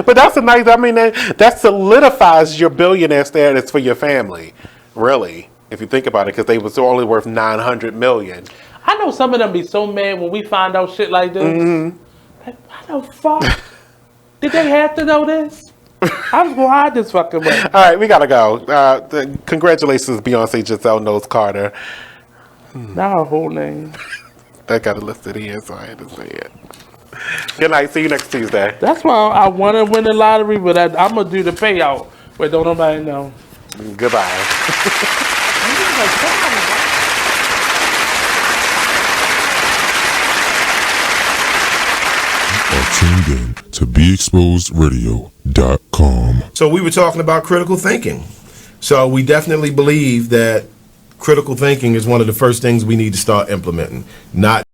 But that's that solidifies your billionaire status for your family, really, if you think about it, because they was only worth $900 million. I know some of them be so mad when we find out shit like this. Like, why the fuck? Did they have to know this? I was going to hide this fucking money. All right, we got to go. Congratulations, Beyonce Giselle Knowles Carter. Not her whole name. That got it listed here, so I had to say it. Good night. See you next Tuesday. That's why I want to win the lottery, but I'm going to do the payout where don't nobody know. Goodbye. Tuned in to BeExposedRadio.com. So we were talking about critical thinking. So we definitely believe that critical thinking is one of the first things we need to start implementing. Not